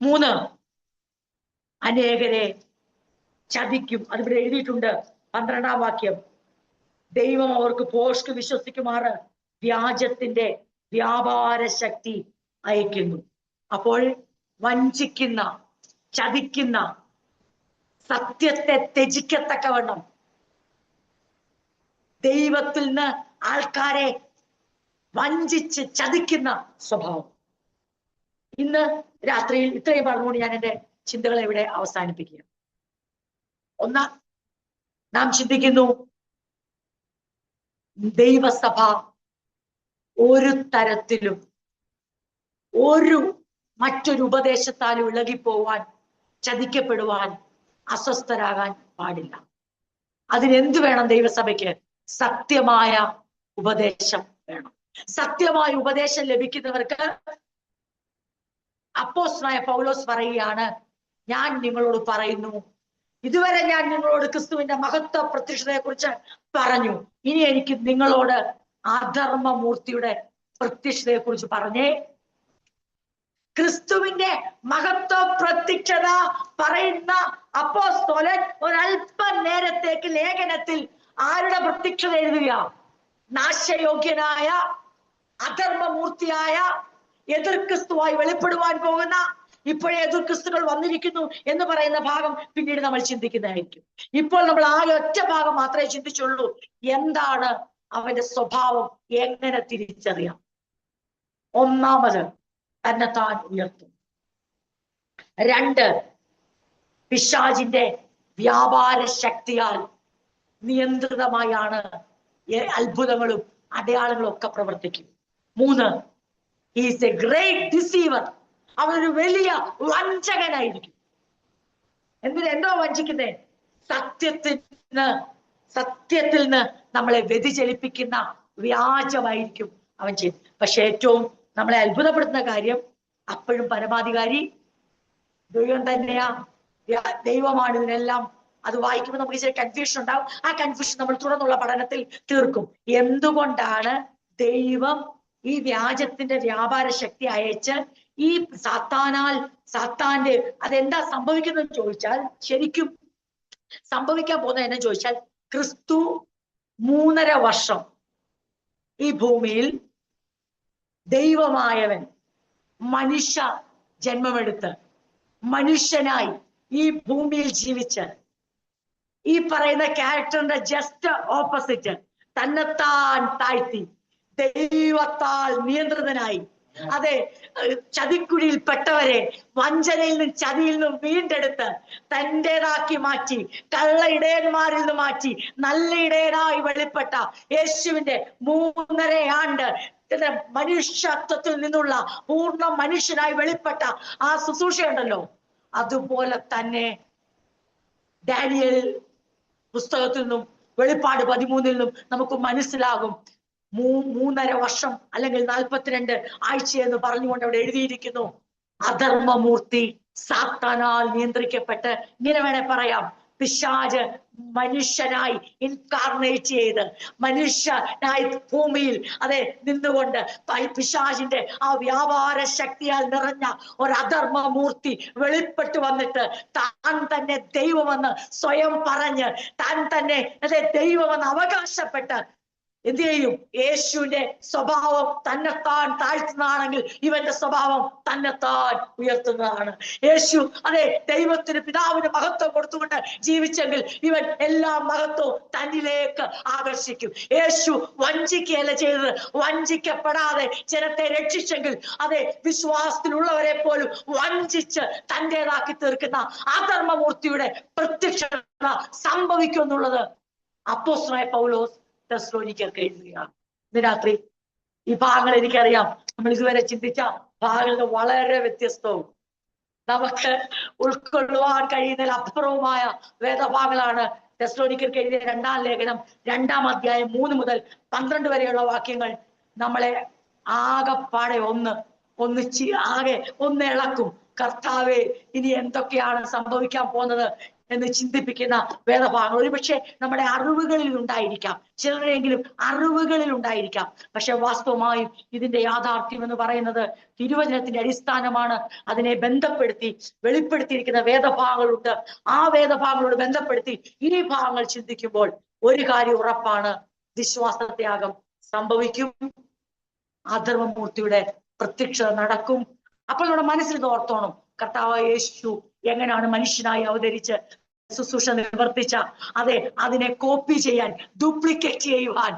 3, അനേകരെ ചതിക്കും. അതിവിടെ എഴുതിയിട്ടുണ്ട് 12ാം വാക്യം. ദൈവം അവർക്ക് പോഷ്ക്ക് വിശ്വസിക്കുമാറ് വ്യാജത്തിന്റെ വ്യാപാര ശക്തി അയക്കുന്നു. അപ്പോൾ വഞ്ചിക്കുന്ന, ചതിക്കുന്ന, സത്യത്തെ ത്യജിക്കത്തക്കവണ്ണം ദൈവത്തിൽ നിന്ന് ആൾക്കാരെ വഞ്ചിച്ച് ചതിക്കുന്ന സ്വഭാവം. ഇന്ന് രാത്രിയിൽ ഇത്രയും പറഞ്ഞുകൊണ്ട് ഞാൻ എൻ്റെ ചിന്തകളെ ഇവിടെ അവസാനിപ്പിക്കുക. 1, നാം ചിന്തിക്കുന്നു, ദൈവസഭ ഒരു തരത്തിലും മറ്റൊരു ഉപദേശത്താലും ഇളകിപ്പോവാൻ, ചതിക്കപ്പെടുവാൻ, അസ്വസ്ഥരാകാൻ പാടില്ല. അതിനെന്ത് വേണം? ദൈവസഭയ്ക്ക് സത്യമായ ഉപദേശം വേണം. സത്യമായ ഉപദേശം ലഭിക്കുന്നവർക്ക് അപ്പോസ്തലനായ പൗലോസ് പറയുകയാണ്, ഞാൻ നിങ്ങളോട് പറയുന്നു, ഇതുവരെ ഞാൻ നിങ്ങളോട് ക്രിസ്തുവിന്റെ മഹത്വ പ്രത്യക്ഷതയെ കുറിച്ച് പറഞ്ഞു, ഇനി എനിക്ക് നിങ്ങളോട് അധർമ്മമൂർത്തിയുടെ പ്രത്യക്ഷതയെ കുറിച്ച് പറഞ്ഞേ. ക്രിസ്തുവിന്റെ മഹത്വ പ്രത്യക്ഷത പറയുന്ന അപ്പോസ്തലൻ ഒരല്പ നേരത്തേക്ക് ലേഖനത്തിൽ ആരുടെ പ്രത്യക്ഷത എഴുതുക? നാശയോഗ്യനായ, അധർമ്മമൂർത്തിയായ, എതിർ ക്രിസ്തുവായി വെളിപ്പെടുവാൻ പോകുന്ന, ഇപ്പോഴേ എതിർ ക്രിസ്തുക്കൾ വന്നിരിക്കുന്നു എന്ന് പറയുന്ന ഭാഗം പിന്നീട് നമ്മൾ ചിന്തിക്കുന്നതായിരിക്കും. ഇപ്പോൾ നമ്മൾ ആകെ ഒറ്റ ഭാഗം മാത്രമേ ചിന്തിച്ചുള്ളൂ. എന്താണ് അവന്റെ സ്വഭാവം, എങ്ങനെ തിരിച്ചറിയാം? ഒന്നാമത്, തന്നെത്താൻ ഉയർത്തും. 2, പിശാചിന്റെ വ്യാപാര ശക്തിയാൽ നിയന്ത്രിതമായാണ് അത്ഭുതങ്ങളും അടയാളങ്ങളും ഒക്കെ പ്രവർത്തിക്കും. 3, ഈസ് എ ഗ്രേറ്റ് ഡിസീവർ. അവനൊരു വലിയ വഞ്ചകനായിരിക്കും. എന്തോ വഞ്ചിക്കുന്നേ? സത്യത്തിൽ നിന്ന് നമ്മളെ വ്യതിചലിപ്പിക്കുന്ന വ്യാജമായിരിക്കും അവൻ ചെയ്യും. പക്ഷെ ഏറ്റവും നമ്മളെ അത്ഭുതപ്പെടുത്തുന്ന കാര്യം, അപ്പോഴും പരമാധികാരി ദൈവം തന്നെയാ, ദൈവമാണ് ഇതിനെല്ലാം. അത് വായിക്കുമ്പോൾ നമുക്ക് ചില കൺഫ്യൂഷൻ ഉണ്ടാവും. ആ കൺഫ്യൂഷൻ നമ്മൾ തുടർന്നുള്ള പഠനത്തിൽ തീർക്കും. എന്തുകൊണ്ടാണ് ദൈവം ഈ വ്യാജത്തിന്റെ വ്യാപാര ശക്തി അയച്ച് ഈ സാത്താന്റെ അതെന്താ സംഭവിക്കുന്നത് ചോദിച്ചാൽ, ശരിക്കും സംഭവിക്കാൻ പോകുന്നത് എന്നു ചോദിച്ചാൽ, ക്രിസ്തു 3.5 വർഷം ഈ ഭൂമിയിൽ ദൈവമായവൻ മനുഷ്യ ജന്മമെടുത്ത് മനുഷ്യനായി ഈ ഭൂമിയിൽ ജീവിച്ച് ഈ പറയുന്ന ക്യാരക്ടറിന്റെ ജസ്റ്റ് ഓപ്പോസിറ്റ് തന്നെത്താൻ താഴ്ത്തി ദൈവത്താൽ നിയന്ത്രിതനായി, അതെ, ചതിക്കുഴിയിൽപ്പെട്ടവരെ വഞ്ചനയിൽ നിന്നും ചതിയിൽ നിന്നും വീണ്ടെടുത്ത് തൻ്റെതാക്കി മാറ്റി, കള്ള ഇടയന്മാരിൽ നിന്ന് മാറ്റി നല്ല ഇടയനായി വെളിപ്പെട്ട യേശുവിന്റെ 3.5 ആണ്ട് മനുഷ്യത്വത്തിൽ നിന്നുള്ള പൂർണ്ണ മനുഷ്യനായി വെളിപ്പെട്ട ആ ശുശ്രൂഷയുണ്ടല്ലോ, അതുപോലെ തന്നെ ഡാനിയേൽ പുസ്തകത്തിൽ നിന്നും വെളിപ്പാട് 13 നിന്നും നമുക്ക് മനസ്സിലാകും. 3.5 വർഷം അല്ലെങ്കിൽ 42 ആഴ്ച എന്ന് പറഞ്ഞുകൊണ്ട് അവിടെ എഴുതിയിരിക്കുന്നു. അധർമ്മമൂർത്തി സാത്താനാൽ നിയന്ത്രിക്കപ്പെട്ട്, ഇങ്ങനെ വേണേ പറയാം, പിശാച് മനുഷ്യനായി ഇൻകാർണേറ്റ് ചെയ്ത് മനുഷ്യനായി ഭൂമിയിൽ അതെ നിന്നുകൊണ്ട് പിശാചിന്റെ ആ വ്യാപാര ശക്തിയാൽ നിറഞ്ഞ ഒരു അധർമ്മമൂർത്തി വെളിപ്പെട്ടു വന്നിട്ട് താൻ തന്നെ ദൈവമെന്ന് സ്വയം പറഞ്ഞ് താൻ തന്നെ അതെ ദൈവമെന്ന് അവകാശപ്പെട്ട് എന്ത് ചെയ്യും? യേശുവിന്റെ സ്വഭാവം തന്നെത്താൻ താഴ്ത്തുന്നതാണെങ്കിൽ ഇവന്റെ സ്വഭാവം തന്നെത്താൻ ഉയർത്തുന്നതാണ്. യേശു അതെ ദൈവത്തിന് പിതാവിന് മഹത്വം കൊടുത്തുകൊണ്ട് ജീവിച്ചെങ്കിൽ ഇവൻ എല്ലാ മഹത്വവും തന്നിലേക്ക് ആകർഷിക്കും. യേശു വഞ്ചിക്കുകയല്ല ചെയ്തത്, വഞ്ചിക്കപ്പെടാതെ ജനത്തെ രക്ഷിച്ചെങ്കിൽ അതെ വിശ്വാസത്തിലുള്ളവരെ പോലും വഞ്ചിച്ച് തന്റേതാക്കി തീർക്കുന്ന അധർമ്മമൂർത്തിയുടെ പ്രത്യക്ഷത സംഭവിക്കും എന്നുള്ളത് അപ്പോസ്തലനായ പൗലോസ് തെസ്സലോനിക്കർക്ക് എഴുതുകയാണ്. ഇന്ന് രാത്രി ഈ ഭാഗങ്ങൾ എനിക്കറിയാം നമ്മൾ ഇതുവരെ ചിന്തിച്ച ഭാഗങ്ങൾ വളരെ വ്യത്യസ്തവും നമുക്ക് ഉൾക്കൊള്ളുവാൻ കഴിയുന്നതിൽ അപ്പുറവുമായ വേദഭാഗങ്ങളാണ് തെസ്സലോനിക്കർക്ക് എഴുതിയ 2-ാം ലേഖനം 2-ാം അധ്യായം 3 മുതൽ 12 വരെയുള്ള വാക്യങ്ങൾ നമ്മളെ ആകെപ്പാടെ ഒന്ന് ഇളക്കും. കർത്താവേ, ഇനി എന്തൊക്കെയാണ് സംഭവിക്കാൻ പോകുന്നത് എന്ന് ചിന്തിപ്പിക്കുന്ന വേദഭാഗങ്ങൾ ഒരുപക്ഷെ നമ്മുടെ അറിവുകളിൽ ഉണ്ടായിരിക്കാം, ചിലരെങ്കിലും അറിവുകളിൽ ഉണ്ടായിരിക്കാം. പക്ഷെ വാസ്തവമായും ഇതിന്റെ യാഥാർത്ഥ്യം എന്ന് പറയുന്നത് തിരുവചനത്തിന്റെ അടിസ്ഥാനമാണ്. അതിനെ ബന്ധപ്പെടുത്തി വെളിപ്പെടുത്തിയിരിക്കുന്ന വേദഭാഗങ്ങളുണ്ട്. ആ വേദഭാഗങ്ങളോട് ബന്ധപ്പെടുത്തി ഈ ഭാഗങ്ങൾ ചിന്തിക്കുമ്പോൾ ഒരു കാര്യം ഉറപ്പാണ്, വിശ്വാസത്യാഗം സംഭവിക്കും, അധർമ്മമൂർത്തിയുടെ പ്രത്യക്ഷത നടക്കും. അപ്പോൾ നമ്മുടെ മനസ്സിൽ ഓർത്തോണം, കർത്താവായ യേശു എങ്ങനെയാണ് മനുഷ്യനായി അവതരിച്ച് ശുശ്രൂഷ നിവർത്തിച്ച അതെ അതിനെ കോപ്പി ചെയ്യാൻ, ഡ്യൂപ്ലിക്കേറ്റ് ചെയ്യുവാൻ,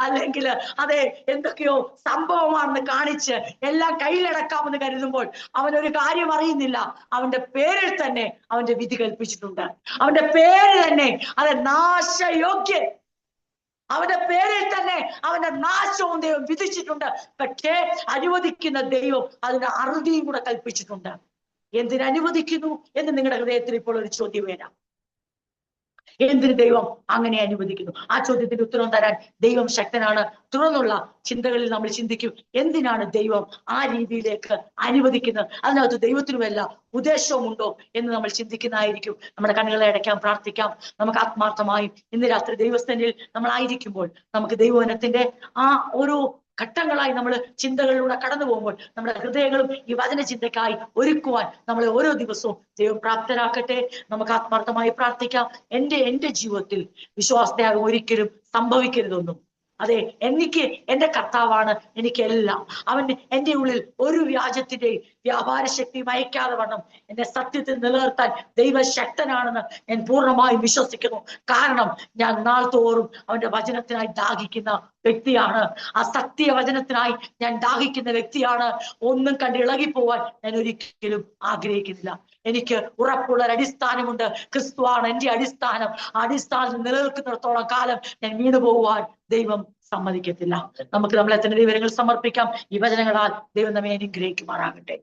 അല്ലെങ്കിൽ അതെ എന്തൊക്കെയോ സംഭവമാണെന്ന് കാണിച്ച് എല്ലാം കയ്യിലടക്കാമെന്ന് കരുതുമ്പോൾ അവനൊരു കാര്യം അറിയുന്നില്ല. അവന്റെ പേരിൽ തന്നെ അവന്റെ വിധി കൽപ്പിച്ചിട്ടുണ്ട്. അവന്റെ പേര് തന്നെ അതെ നാശയോഗ്യൻ, അവന്റെ പേരിൽ തന്നെ അവന്റെ നാശവും ദൈവം വിധിച്ചിട്ടുണ്ട്. പക്ഷേ അനുവദിക്കുന്ന ദൈവം അതിന് അറുതിയും കൂടെ കൽപ്പിച്ചിട്ടുണ്ട്. എന്തിനനുവദിക്കുന്നു എന്ന് നിങ്ങളുടെ ഹൃദയത്തിൽ ഇപ്പോൾ ഒരു ചോദ്യം വരാം. എന്തിന് ദൈവം അങ്ങനെ അനുവദിക്കുന്നു? ആ ചോദ്യത്തിന് ഉത്തരം തരാൻ ദൈവം ശക്തനാണ്. തുടർന്നുള്ള ചിന്തകളിൽ നമ്മൾ ചിന്തിക്കും, എന്തിനാണ് ദൈവം ആ രീതിയിലേക്ക് അനുവദിക്കുന്നത്? അതിനകത്ത് ദൈവത്തിന് വല്ല ഉദ്ദേശവുമുണ്ടോ എന്ന് നമ്മൾ ചിന്തിക്കുന്നതായിരിക്കും. നമ്മുടെ കണ്ണുകളെ അടയ്ക്കാം, പ്രാർത്ഥിക്കാം. നമുക്ക് ആത്മാർത്ഥമായും ഇന്ന് രാത്രി ദൈവസ്ഥനിൽ നമ്മളായിരിക്കുമ്പോൾ നമുക്ക് ദൈവവചനത്തിന്റെ ആ ഓരോ ഘട്ടങ്ങളായി നമ്മൾ ചിന്തകളിലൂടെ കടന്നു പോകുമ്പോൾ നമ്മുടെ ഹൃദയങ്ങളും ഈ വചന ചിന്തക്കായി ഒരുക്കുവാൻ നമ്മളെ ഓരോ ദിവസവും ദൈവം പ്രാപ്തരാക്കട്ടെ. നമുക്ക് ആത്മാർത്ഥമായി പ്രാർത്ഥിക്കാം. എന്റെ ജീവിതത്തിൽ വിശ്വാസത്യാഗം ഒരിക്കലും സംഭവിക്കരുതൊന്നും. അതെ, എനിക്ക് എന്റെ കർത്താവാണ് എനിക്കെല്ലാം. അവൻ എന്റെ ഉള്ളിൽ ഒരു വ്യാജത്തിന്റെയും വ്യാപാര ശക്തി അയക്കാതെ വണ്ണം എന്നെ സത്യത്തിൽ നിലനിർത്താൻ ദൈവശക്തനാണെന്ന് ഞാൻ പൂർണ്ണമായും വിശ്വസിക്കുന്നു. കാരണം ഞാൻ നാൾ തോറും അവന്റെ വചനത്തിനായി ദാഹിക്കുന്ന വ്യക്തിയാണ്. ആ സത്യവചനത്തിനായി ഞാൻ ദാഹിക്കുന്ന വ്യക്തിയാണ്. ഒന്നും കണ്ട് ഇളകിപ്പോവാൻ ഞാൻ ഒരിക്കലും ആഗ്രഹിക്കുന്നില്ല. എനിക്ക് ഉറപ്പുള്ള ഒരു അടിസ്ഥാനമുണ്ട്. ക്രിസ്തുവാണ് എന്റെ അടിസ്ഥാനം. ആ അടിസ്ഥാനം നിലനിൽക്കുന്നിടത്തോളം കാലം ഞാൻ വീണു പോകുവാൻ ദൈവം സമ്മതിക്കത്തില്ല. നമുക്ക് നമ്മളെ തന്നെ വിവരങ്ങൾ സമർപ്പിക്കാം. ഈ വചനങ്ങളാൽ ദൈവം നമ്മെ അനുഗ്രഹിക്കുമാറാകട്ടെ.